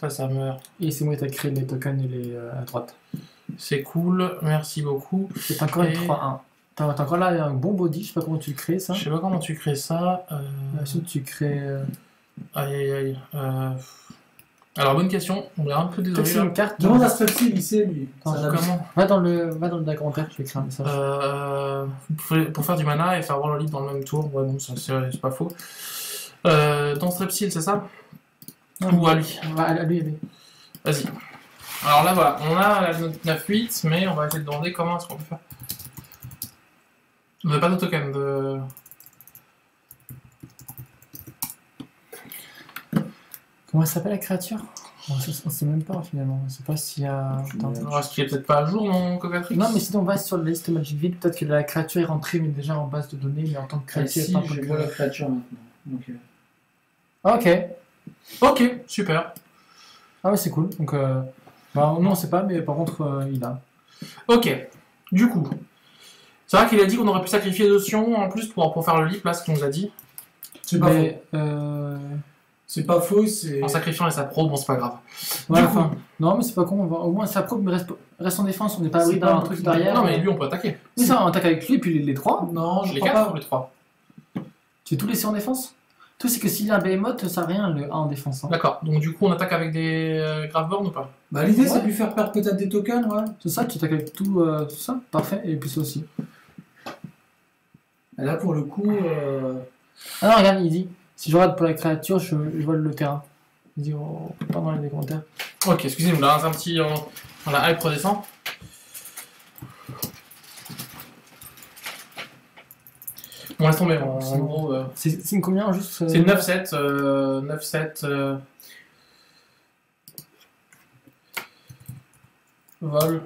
Ça meurt. Et c'est moi qui t'as créé les tokens et les à droite. C'est cool, merci beaucoup. Et t'as encore Et- une 3-1. T'as encore là un bon body, je sais pas comment tu le crées ça. Je sais pas comment tu crées ça. Ensuite tu crées. Aïe aïe aïe. Alors, bonne question, on est un peu Peut-être désolé. c'est Là. une carte. Demande à Strepsil, il sait, lui. Attends, Ça, Comment Va dans le commentaire, je vais écrire un message. Pour faire du mana et faire voir le livre dans le même tour, ouais, bon, ça c'est pas faux. Dans Strepsil, c'est ça? Ou à lui? À lui, allez. Vas-y. Alors là, voilà, on a la note 9-8, mais on va essayer de demander comment est-ce qu'on peut faire. On n'a pas de token de. Comment s'appelle la créature? On sait même pas finalement. On sait pas s'il y a. Attends. Alors, est-ce qu'il est peut-être pas à jour, mon Cocatrix? Non, mais sinon on va sur la liste Magic Vide. Peut-être que la créature est rentrée, mais déjà en base de données, mais en tant que Ah, créature. si, pas je vois la créature maintenant. Donc, Ok. Ok, super. Ah ouais, c'est cool. Donc, bah, non, on sait pas, mais par contre, il a. Ok, du coup. C'est vrai qu'il a dit qu'on aurait pu sacrifier Notion en plus pour faire le leap, là, ce qu'il nous a dit. c'est pas faux. Mais, C'est pas faux, c'est. En sacrifiant les sapros, bon, c'est pas grave. ouais, Du coup- enfin, non, mais c'est pas con. Au moins, ça prouve, mais reste en défense. On n'est pas C'est abri pas d'un un truc truc derrière. Non, mais lui, on peut attaquer. Oui, ça, on attaque avec lui, puis les trois. Non, je Les crois 4 pas. ou les 3? Tu veux tout laisser en défense? Tout, c'est que s'il y a un behemoth, ça sert à rien le 1 en défense. Hein. D'accord, donc du coup, on attaque avec des Graveborn ou pas? Bah, l'idée, c'est Ouais. de lui faire perdre peut-être des tokens, ouais. C'est ça, tu attaques avec tout ça. Parfait. Et puis ça aussi. Et là, pour le coup. Ah non, regarde, il dit si je regarde pour la créature, je vole le terrain. Il dit pas dans les commentaires. Ok, excusez-nous, là, c'est un petit. La hype redescend. On laisse tomber, en gros. C'est combien juste C'est 9-7. 9-7. Vol.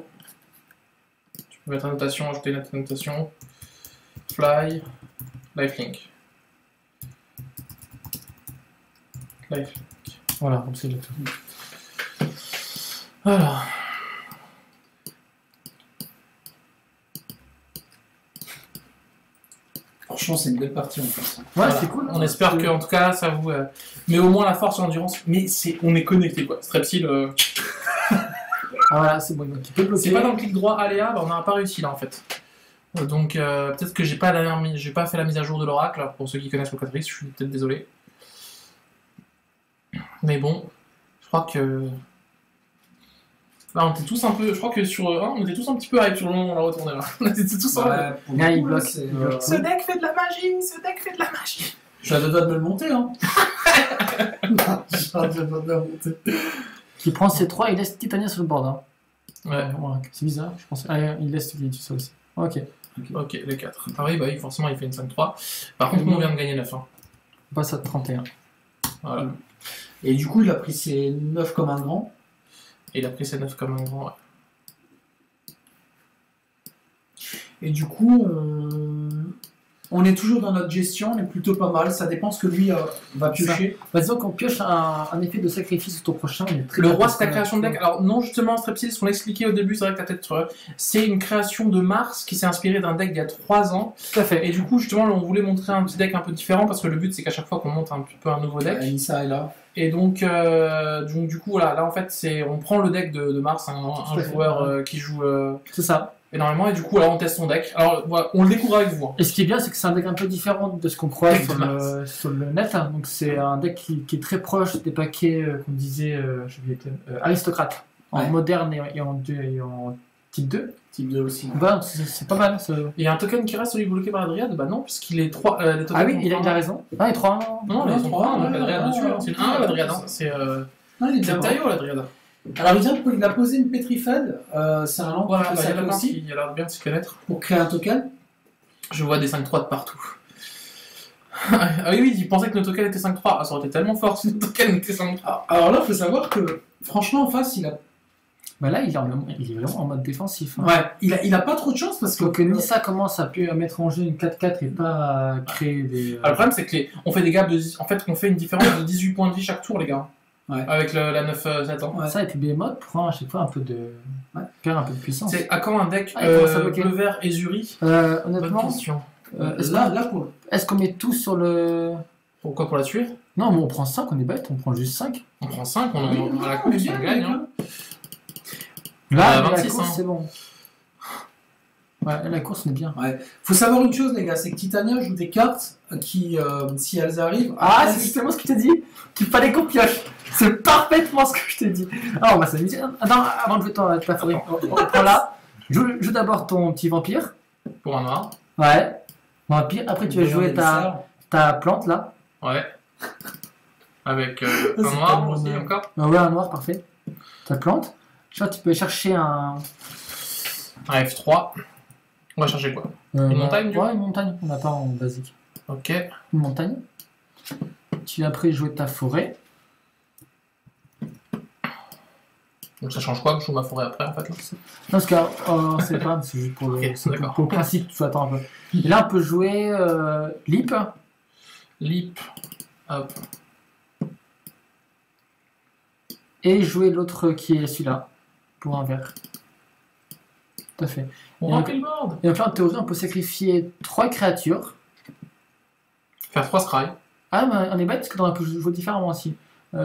Tu peux mettre annotation, ajouter une annotation. Fly. Lifelink. Lifelink. Voilà, comme c'est le tout. Voilà. Franchement, c'est une belle partie en fait. Ouais, Voilà. c'est cool. On espère que en tout cas ça vous. Mais au moins la force et l'endurance. Mais on est connecté quoi. Strepsil. Ah voilà, c'est bon, donc tu peux bloquer. C'est pas dans le clic droit aléa, bah, on n'a pas réussi là en fait. Donc peut-être que j'ai pas fait la mise à jour de l'oracle. Pour ceux qui connaissent le Cocatrix, je suis peut-être désolé. Mais bon, je crois que. Là, on était tous un peu. Je crois que sur on était tous un petit peu hype sur le moment où on l'a retourné là. On était tous en mode, Ouais, pour Là, le il coup, bloque. c'est, Il bloque. ce deck fait de la magie, ce deck fait de la magie. Je suis à deux doigts de me le monter, hein. Je suis à deux doigts de me le monter. Qui prend ses 3 et il laisse Titania sur le board. Hein. Ouais, C'est bizarre, je pense. Ah, il laisse tout ça aussi. Ok. ok, les 4. Ah oui, bah oui, forcément il fait une 5-3. Par contre, nous on vient de gagner 9. Hein. On passe à 31. Voilà. Et du coup, il a pris ses 9 comme un grand. Et il a pris ses 9 comme un grand. Ouais. Et du coup, on est toujours dans notre gestion, on est plutôt pas mal. Ça dépend ce que lui va piocher. Bah, disons qu'on pioche un effet de sacrifice au tour prochain. On est très Le bien roi, c'est ta placé. création de deck. Alors, non, justement, Strepsil, ce qu'on expliquait au début, c'est vrai que t'as peut-être. C'est une création de Mars qui s'est inspirée d'un deck d'il y a 3 ans. Tout à fait. Et du coup, justement, on voulait montrer un petit deck un peu différent parce que le but, c'est qu'à chaque fois qu'on monte un petit peu un nouveau deck. Anissa est là. Et donc du coup, voilà, là en fait, on prend le deck de Mars, un Tout à fait. joueur qui joue C'est ça. énormément, et du coup, là, on teste son deck. Alors, voilà, on le découvre avec vous. Hein. Et ce qui est bien, c'est que c'est un deck un peu différent de ce qu'on croit Deck sur de sur le net. Hein. Donc c'est un deck qui est très proche des paquets qu'on disait aristocrate, en Ouais. moderne et en type 2. Type 2 aussi. Bah, c'est pas mal. Ça. Il y a un token qui reste, celui bloqué par la Dryade? Bah non, puisqu'il est 3. Les tokens Ah oui, sont il a 3. raison. Ah, et 3. Non, ils sont 3, donc la Dryade ouais, dessus. ouais, Hein. C'est une ouais. 1 la Dryade. Hein. C'est Non, il est c'est bien. Ontario la Dryade. Alors il a posé une Petrified, c'est un land Voilà, qui peut il y a saquer la aussi, qui a l'air bien de s'y connaître. pour créer un token. Je vois des 5-3 de partout. Ah oui, il pensait que notre token était 5-3. Ah, ça aurait été tellement fort si notre token était 5-3. Alors là, il faut savoir que, franchement, en face, il est vraiment en mode défensif. Hein. Ouais, il a pas trop de chance parce que Nissa commence à mettre en jeu une 4-4 et pas à créer des. Alors, le problème, c'est que on fait des gaps de. En fait, on fait une différence de 18 points de vie chaque tour, les gars. Ouais. Avec la 9-7 ans. Ouais. Ça, et puis Behemoth prend à chaque fois un peu de. Perd un peu de puissance. C'est à quand un deck bleu-vert Ezuri honnêtement. Bonne question. Est-ce qu'on met tout sur le. Pourquoi pour la tuer? Non, mais on prend 5, on est bête, on prend juste 5. On prend 5, à la course, on gagne. Hein. Là, 26, la course, hein. c'est bon. Ouais, la course, on est bien. Ouais. Faut savoir une chose, les gars, c'est que Titania joue des cartes qui, si elles arrivent. C'est justement ce que je t'ai dit, qu'il fallait qu'on pioche. C'est parfaitement ce que je t'ai dit. Alors, on va s'amuser. Attends, avant de jouer ta forêt, on prend là. Joue d'abord ton petit vampire. Pour un noir. Ouais. Vampire. Après, tu vas jouer ta plante là. Ouais. Avec un noir aussi encore. Ouais, un noir, parfait. Ta plante. Tu peux chercher un F3. On va chercher quoi? Une montagne, ouais, une montagne. On n'a pas en basique. Ok. Une montagne. Tu vas après jouer ta forêt. Donc ça change quoi que je joue ma forêt après en fait là? Non, parce que c'est pas, c'est juste pour le principe, tu attends un peu. Et là, on peut jouer Leap. Leap. Hop. Et jouer l'autre qui est celui-là. Pour un vert. Tout à fait. On remplit le board. Et donc là, en théorie, on peut sacrifier 3 créatures. Faire 3 scry. Ah, mais on est bête parce que on peut jouer différemment aussi.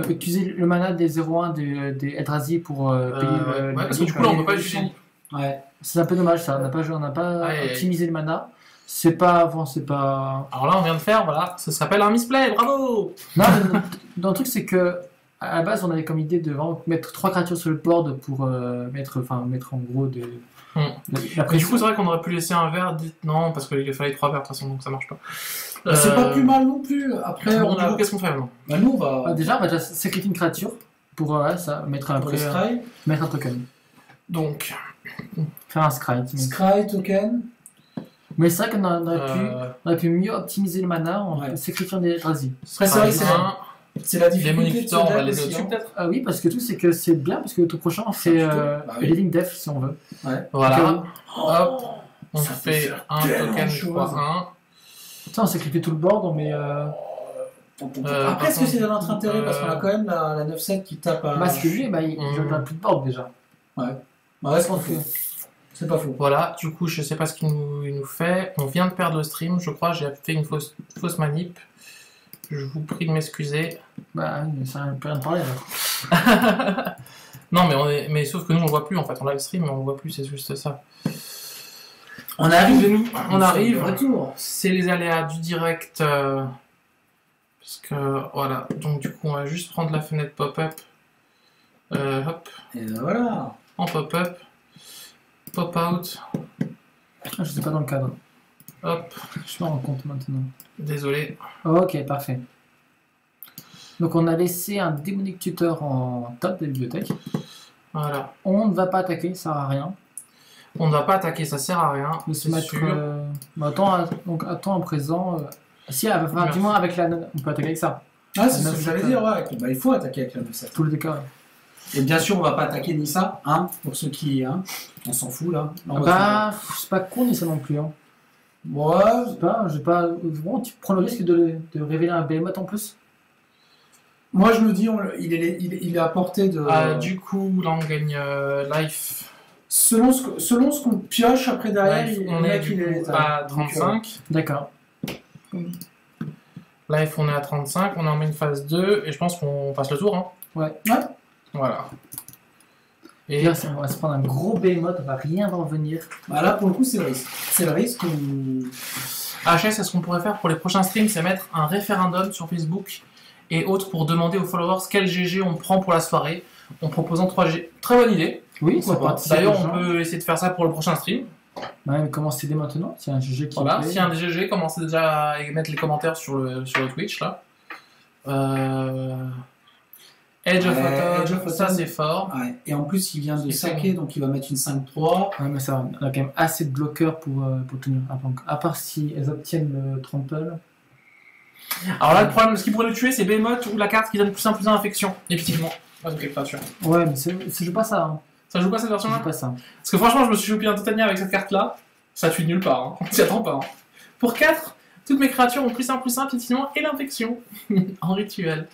Utiliser le mana des 0-1 des Eldrazi pour payer ouais, parce que du coup là on peut pas utiliser. Ouais. C'est un peu dommage ça, on n'a pas optimisé le mana. C'est pas avant, c'est pas. Alors là on vient de faire, voilà, ça s'appelle un misplay, bravo. Non, dans le truc c'est que à la base on avait comme idée de vraiment mettre 3 créatures sur le board pour mettre en gros de. Mais du coup c'est vrai qu'on aurait pu laisser un vert, non parce qu'il fallait 3 verts de toute façon donc ça marche pas. C'est pas plus mal non plus. Après, bon, du coup, qu'est-ce qu'on fait maintenant? Bah, nous, on va. Déjà, on va déjà sacrifier une créature pour ça, mettre un token. Donc, faire un scry. Scry, token. Mais c'est vrai qu'on aurait pu mieux optimiser le mana en sacrifiant des Eldrazi. C'est la difficulté. On va les au-dessus peut-être. Ah oui, parce que tout c'est que c'est bien, parce que le tour prochain on fait Living Death si on veut. Ouais. Voilà. Hop. On fait un token x1. Ça, on sacrifie tout le board, on met. Après, est-ce que c'est dans notre intérêt? Parce qu'on a quand même la 9-7 qui tape à. Parce que lui, il a plus de board déjà. Ouais. Bah, est-ce qu'on fait? C'est pas faux. Voilà, du coup, je sais pas ce qu'il nous fait. On vient de perdre le stream, je crois. J'ai fait une fausse manip. Je vous prie de m'excuser. Bah, mais ça n'a rien de parler alors. Non, mais sauf que nous, on le voit plus en fait. On live stream, mais on le voit plus, c'est juste ça. On arrive, on arrive. Retour. C'est les aléas du direct. Parce que voilà. Donc du coup, on va juste prendre la fenêtre pop-up. Hop. Et voilà. En pop-up. Pop-out. Je sais pas dans le cadre. Hop. Je me rends compte maintenant. Désolé. Ok, parfait. Donc on a laissé un démonique tuteur en top de la bibliothèque. Voilà. On ne va pas attaquer, ça sert à rien. On ne va pas attaquer, ça sert à rien. C'est sûr. Attends à présent. Si, enfin, du moins avec la. On peut attaquer avec ça. Ah, c'est ce que j'allais dire, ouais. Bah, il faut attaquer avec la 9-7. Tout le décor. Et bien sûr, on va pas attaquer Nissa, hein, pour ceux qui. Hein, on s'en fout là. C'est pas con Nissa non plus. Hein. Ouais. Je sais pas. Bon, tu prends le risque de révéler un Behemoth en plus? Moi, je me dis, il est à portée de. Du coup, là, on gagne life. Selon ce qu'on pioche après derrière, life, on est à 35. D'accord. Life, on est à 35. On en met une phase 2 et je pense qu'on passe le tour. Hein. Ouais. Voilà. Et là, on va se prendre un gros Behemoth, on va rien en venir. Bah là, pour le coup, c'est le risque. C'est le risque. HS, ce qu'on pourrait faire pour les prochains streams, c'est mettre un référendum sur Facebook et autres pour demander aux followers quel GG on prend pour la soirée en proposant 3 G. Très bonne idée. Oui, ça peut. D'ailleurs, on peut essayer de faire ça pour le prochain stream. Ouais, mais commencez dès maintenant. S'il y a un GG qui voilà, s'il y a un GG, commencez déjà à mettre les commentaires sur le Twitch là. Edge of Edge Autumn, of ça Autumn. c'est fort. Ouais. Et en plus, il vient de C'est saquer, donc il va mettre une 5-3. Ouais, mais ça, on a quand même assez de bloqueurs pour tenir. Donc, à part si elles obtiennent le trample. Alors là, le problème, ce qui pourrait le tuer, c'est Behemoth ou la carte qui donne plus 1 infection, effectivement. Avec les créatures. Ouais, mais ça joue pas ça. Hein. Ça joue pas cette Ça version-là? joue pas ça. Parce que franchement, je me suis chopé un Titania avec cette carte-là. Ça tue de nulle part. Hein. On s'y attend pas. Hein. Pour 4, toutes mes créatures ont +1/+1, effectivement, et l'infection. En rituel.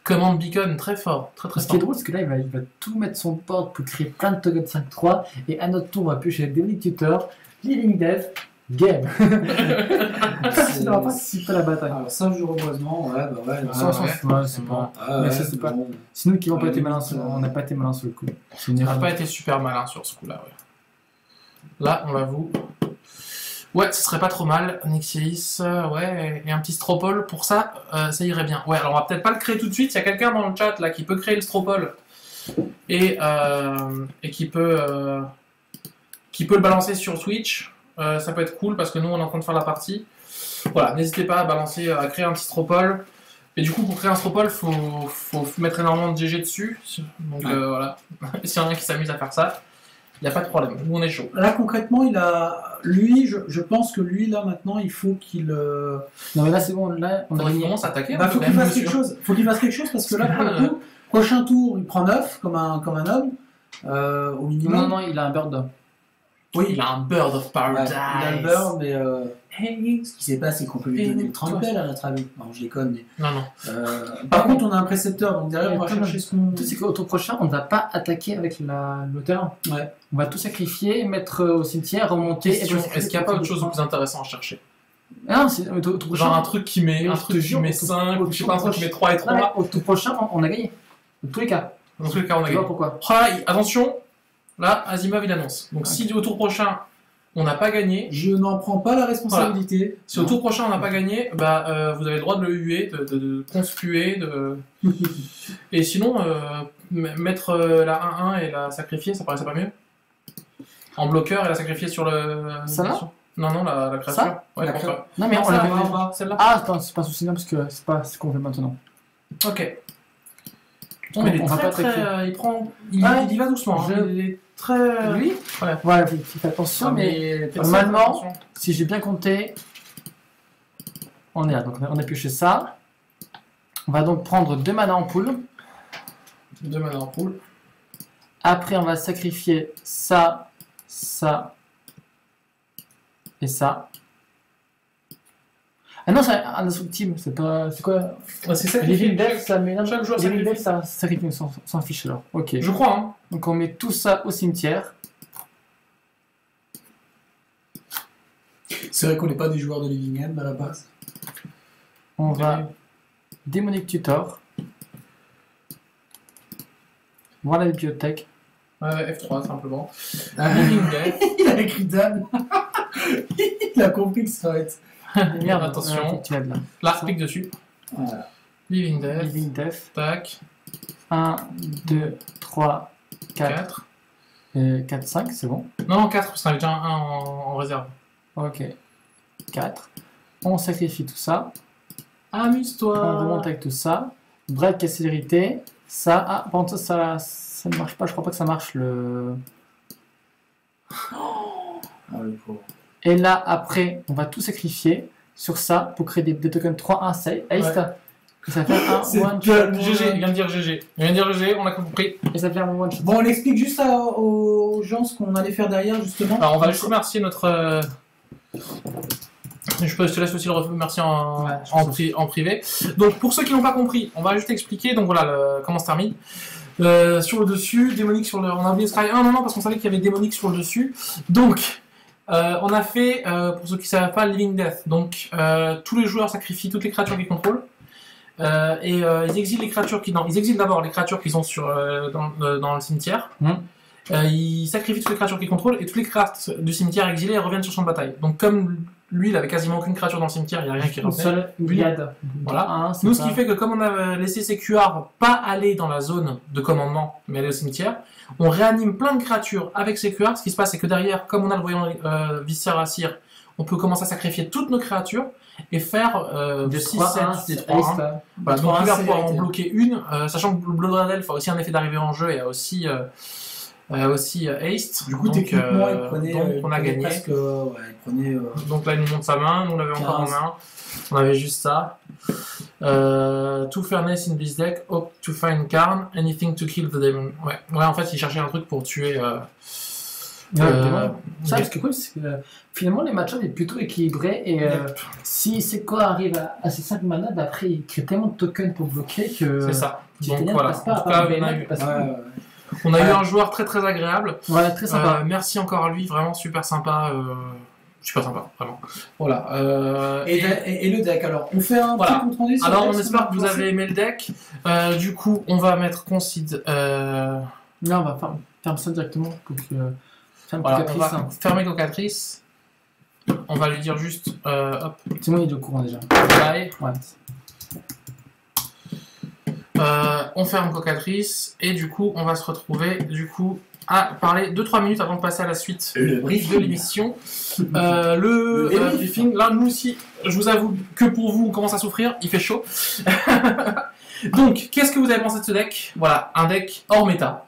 Commande Beacon, très fort. Très très Ce qui est fort. drôle, c'est que là, il va tout mettre son board pour créer plein de tokens 5-3. Et à notre tour, on va piocher Demonic Tutor, Living Death, Game. C'est- Ça va participer à la bataille. Alors, ça, jeu reboisement, ouais, bah ouais. Ça, on s'en ouais. fout, ouais, c'est pas. Ah, mais ouais, ça, c'est pas- bon. C'est nous qui n'avons pas Ouais, été malins. limite, On n'a pas été malins sur le coup. C'est une On n'a erreur. pas été super malin sur ce coup-là, ouais. Là, on l'avoue. Ouais, ce serait pas trop mal. Nyxelis, ouais, et un petit Stropole. Pour ça, ça irait bien. Ouais, alors on va peut-être pas le créer tout de suite. Il y a quelqu'un dans le chat là qui peut créer le Stropole et qui peut le balancer sur Twitch. Ça peut être cool parce que nous on est en train de faire la partie. Voilà, n'hésitez pas à balancer, à créer un petit Stropole. Et du coup, pour créer un Stropole, faut mettre énormément de GG dessus. Donc voilà. S'il y en a qui s'amuse à faire ça, il n'y a pas de problème. Nous on est chaud. Là, concrètement, lui, je pense que lui, là, maintenant, il faut qu'il. Non, mais là, c'est bon. Là, on a Faudrait qu'il gagné. commence à attaquer. Bah, faut qu'il fasse quelque monsieur. chose. Faut qu'il fasse quelque chose parce que là, pour le coup, prochain tour, il prend 9 comme un homme, au minimum. Non, non, il a un bird. Oui, Il a un Bird of ouais, Paradise. il a le beurre, mais ce qui s'est passé, c'est qu'on peut lui donner le Trampel à notre avis. Non, je déconne, mais. Non, non. Par contre, on a un précepteur, donc derrière, on va Ouais, chercher ce qu'on. Tout c'est qu'au tour prochain, on ne va pas attaquer avec l'auteur. Ouais. On va tout sacrifier, mettre au cimetière, remonter. Question, et est-ce qu'il n'y a pas autre chose de plus intéressant à chercher? Ah non, c'est au tour prochain. Genre un truc qui met, Je un te truc qui jure, met au tour- 5, au ou je sais tour pas, un truc qui met 3 et Non, mais 3. au tour prochain, on a gagné. Dans tous les cas. Dans tous les cas, on a Tu vois gagné. pourquoi? Oh là, attention, là, Asimov il annonce. Donc si au tour prochain, on n'a pas gagné, Je n'en prends pas la responsabilité. si au tour prochain on n'a pas gagné, bah vous avez le droit de le huer, de conspuer, et sinon, mettre la 1-1 et la sacrifier, ça paraissait pas mieux? En bloqueur et la sacrifier sur le... Ça là? Non, non, la créature. Ça Ouais, La pourquoi pas. Non, mais Non, on ça, l'avait va, déjà. va, celle-là. Ah, c'est pas un souci, non, parce que c'est pas ce qu'on fait maintenant. Ok. On Mais il est va très, pas très, attaquer. il Ah, y va doucement. Hein. je- Il est très... Lui Ouais. Ouais, faites attention, mais normalement, si j'ai bien compté, on est là. Donc on a pioché ça. On va donc prendre 2 mana en pool. 2 mana en pool. Après, on va sacrifier ça, ça et ça. Ah non, c'est un indestructible, c'est pas. C'est quoi? Ouais, c'est ça. Living Death, ça met. chaque joueur Living sacrifie. Death, ça sacrifie, on s'en fiche alors. Ok. Je crois, hein. Donc on met tout ça au cimetière. C'est vrai qu'on n'est pas des joueurs de Living End à la base. On va Demonic Tutor. Voir la bibliothèque. Ouais, F3 simplement. Ah. Living Death. Il a écrit Dan. Il a compris que ça va être. Merde, attention. tu aides là. Là, clique dessus. Voilà. Living Death. Living Death. Tac. 1, 2, 3, 4, 4. 4, 5, c'est bon. Non, 4, parce qu'on avait déjà un en réserve. Ok. 4. On sacrifie tout ça. On Amuse-toi. remonte avec tout ça. Break et célérité. Ça. Ah, par contre, ça ne marche pas. Je crois pas que ça marche le. Ah, le pauvre. Et là, après, on va tout sacrifier sur ça pour créer des tokens 3-1 haste. Et ça fait un C'est one tellement- shot. GG, il vient de dire GG. Il vient de dire GG, on a compris. Et ça fait un one shot. Bon, on explique juste aux gens ce qu'on allait faire derrière, justement. Alors, on va juste remercier notre. Je te laisse aussi le remercier Ouais, je en privé. Donc, pour ceux qui n'ont pas compris, on va juste expliquer donc voilà comment ça termine. Sur le dessus, démonique sur le. On a oublié Scry 1, non, parce qu'on savait qu'il y avait démonique sur le dessus. Donc, on a fait, pour ceux qui ne savent pas, Living Death. Donc, tous les joueurs sacrifient toutes les créatures qu'ils contrôlent. Ils exilent les créatures ils exilent d'abord les créatures qu'ils ont dans le cimetière. Ils sacrifient toutes les créatures qu'ils contrôlent et toutes les créatures du cimetière exilées reviennent sur le champ de bataille. Donc comme lui, il avait quasiment aucune créature dans le cimetière, il n'y a rien qui Une revenait. seule Iliade. Voilà. Nous, ce qui fait que comme on a laissé ces QR pas aller dans la zone de commandement, mais aller au cimetière, on réanime plein de créatures avec ces QR. Ce qui se passe, c'est que derrière, comme on a le voyant Viscera Cire, on peut commencer à sacrifier toutes nos créatures et faire Des 6, 3-1, 7, des 3-1. Voilà, donc il va pouvoir en bloquer une, sachant que Blood Red Elf a aussi un effet d'arrivée en jeu et a aussi Haste. Du coup, donc, techniquement, il prenait, donc on a gagné. presque, il prenait, Donc là, il nous montre sa main, nous on l'avait encore en 15. main. On avait juste ça. To fairness in this deck, hope to find Karn, anything to kill the demon. Ouais, en fait, il cherchait un truc pour tuer. Ça, ce qui est cool, c'est que finalement, les match-up est plutôt équilibré. Et si Seko arrive à ses 5 mana, après, il crée tellement de tokens pour bloquer que. C'est ça. Donc Titania voilà. ne passe pas, En tout cas, on a eu un joueur très très agréable. Ouais, très sympa. Merci encore à lui, vraiment super sympa. Super sympa, vraiment. Voilà. Et le deck, alors, on fait un petit compte rendu sur Alors, le on deck, espère que vous avez aimé le deck. Du coup, on va mettre Concede. Là, on va fermer ça directement. Voilà, on va fermer Cocatrice. On va lui dire juste. Hop. C'est moi, il est au courant déjà. Bye. Ouais. On ferme Cocatrice. Et du coup, on va se retrouver à parler 2-3 minutes avant de passer à la suite de l'émission. Le briefing. Là, nous aussi, je vous avoue que pour vous, on commence à souffrir. Il fait chaud. Donc, qu'est-ce que vous avez pensé de ce deck? Voilà, un deck hors méta.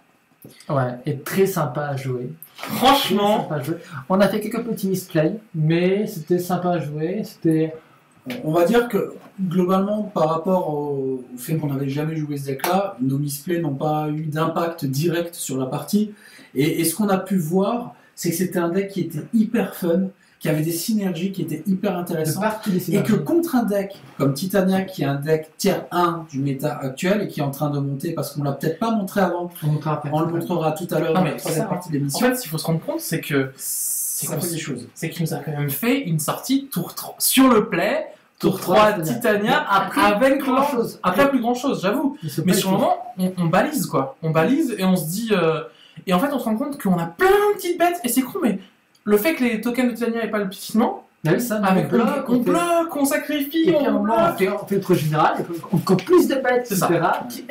Ouais, et très sympa à jouer. Franchement, Sympa à jouer. On a fait quelques petits misplays, mais c'était sympa à jouer. C'était. On va dire que globalement, par rapport au fait qu'on n'avait jamais joué ce deck-là, nos misplays n'ont pas eu d'impact direct sur la partie. Et ce qu'on a pu voir, c'est que c'était un deck qui était hyper fun, qui avait des synergies qui étaient hyper intéressantes. Et que contre un deck comme Titania, qui est un deck tier 1 du méta actuel et qui est en train de monter, parce qu'on l'a peut-être pas montré avant, on le montrera tout à l'heure dans la troisième partie de l'émission. En fait, il faut se rendre compte, c'est que ça fait des choses. C'est qu'il nous a quand même fait une sortie tour 3 sur le play, tour 3 Titania, après plus grand chose, j'avoue. Mais sur le moment, on balise quoi. On balise et on se dit. Et en fait, on se rend compte qu'on a plein de petites bêtes, et c'est con, mais le fait que les tokens de Titania n'aient pas le piscement, avec on bloque, on sacrifie, on fait notre général, encore plus de bêtes, etc., qui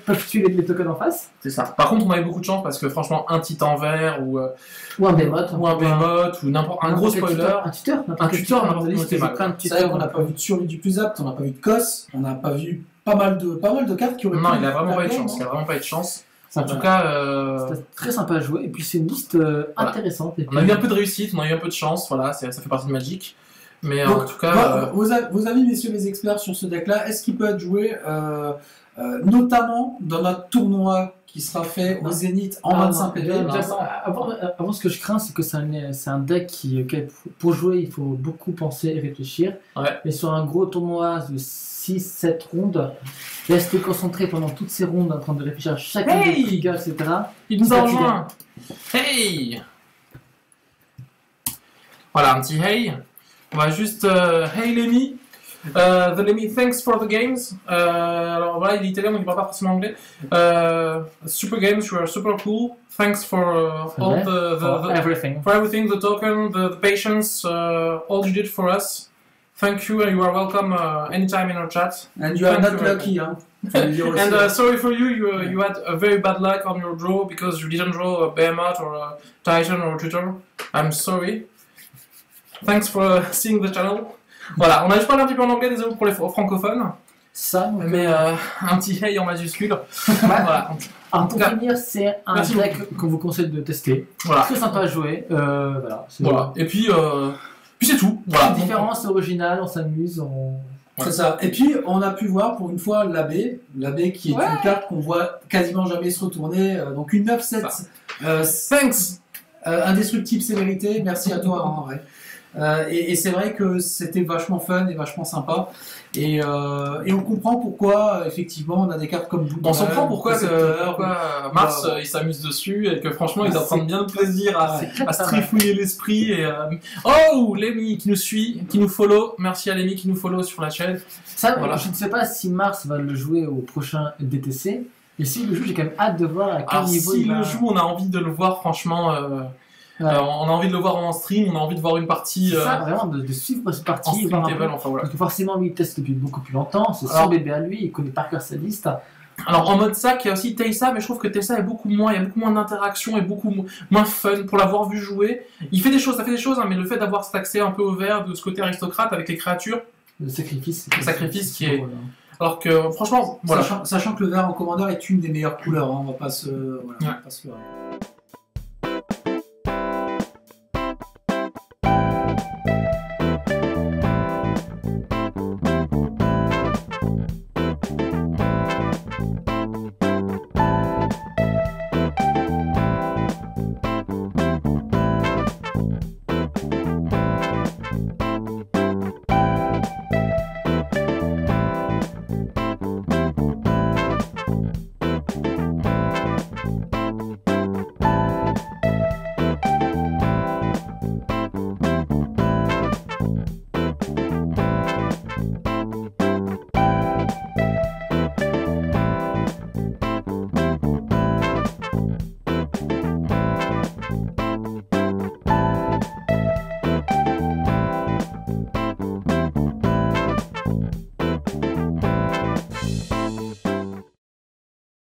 peuvent tuer les tokens en face. C'est ça. Par contre, on avait beaucoup de chance parce que franchement, un titan vert ou un behemoth, ou n'importe un gros spoiler, un tuteur, n'importe quoi, c'était mal. C'est vrai qu'on n'a pas vu de survie du plus apte, on n'a pas vu de Kos, on n'a pas vu pas mal de cartes qui auraient. Non, il a vraiment pas eu de chance. Il a vraiment pas eu de chance. En tout cas, c'était très sympa à jouer, et puis c'est une liste intéressante. On a eu un peu de réussite, on a eu un peu de chance, voilà, ça fait partie de Magic. Mais donc, en tout cas. Vos avis, messieurs les experts, sur ce deck-là, est-ce qu'il peut être joué notamment dans notre tournoi qui sera fait au Zénith en 25 PV? Avant, ce que je crains, c'est que c'est un deck qui, pour jouer, il faut beaucoup penser et réfléchir. Ouais. Et sur un gros tournoi de 6-7 rondes, rester concentré pendant toutes ces rondes en train de réfléchir à chacun des triggers, etc. Il nous a rejoint. Hey. Voilà, un petit hey. On va juste hey Lemmy. The Lemmy, thanks for the games. Alors voilà, il est italien donc il parle pas forcément anglais. Super games, you are super cool. Thanks for all for everything. For everything, the token, the patience, all you did for us. Thank you, and you are welcome anytime in our chat. And you are not lucky, hein. And sorry for you, you had a very bad luck on your draw because you didn't draw a Behemoth or a Titan or a Tutor. I'm sorry. Thanks for seeing the channel. Voilà, on a juste parlé un petit peu en anglais, désolé pour les francophones. Ça, mais un petit hey en majuscule. Voilà. Alors pour finir, c'est un deck qu'on vous conseille de tester. Voilà. Très sympa à jouer. Voilà. Et puis c'est tout. Voilà. C'est différent, c'est original, on s'amuse. C'est ça. Et puis on a pu voir pour une fois l'abbé qui est une carte qu'on voit quasiment jamais se retourner. Donc une 9-7. Thanks. Indestructible sévérité. Merci à toi. En vrai. Et c'est vrai que c'était vachement fun et vachement sympa. Et on comprend pourquoi, effectivement, on a des cartes comme vous. On comprend pourquoi Mars il s'amuse dessus et que franchement ils en prennent bien de plaisir à se trifouiller l'esprit. Et, oh, Lemmy qui nous suit, qui nous follow. Merci à Lemmy qui nous follow sur la chaîne. Ça, voilà. Je ne sais pas si Mars va le jouer au prochain DTC. Et s'il le joue, j'ai quand même hâte de voir à quel niveau il va. S'il le joue, on a envie de le voir, franchement. On a envie de le voir en stream, on a envie de voir une partie. C'est ça, vraiment, de suivre cette partie. Voir enfin, voilà. Parce que forcément, lui, il teste depuis beaucoup plus longtemps, c'est son bébé à lui, il connaît par cœur sa liste. Alors en mode sac, il y a aussi Teysa, mais je trouve que Teysa est beaucoup moins, il y a beaucoup moins d'interaction et beaucoup moins fun pour l'avoir vu jouer. Il fait des choses, ça fait des choses, hein, mais le fait d'avoir cet accès un peu au vert, de ce côté aristocrate avec les créatures, le sacrifice qui est... Alors que franchement, voilà. Sachant que le vert en commandeur est une des meilleures couleurs, hein, on va pas se leurrer.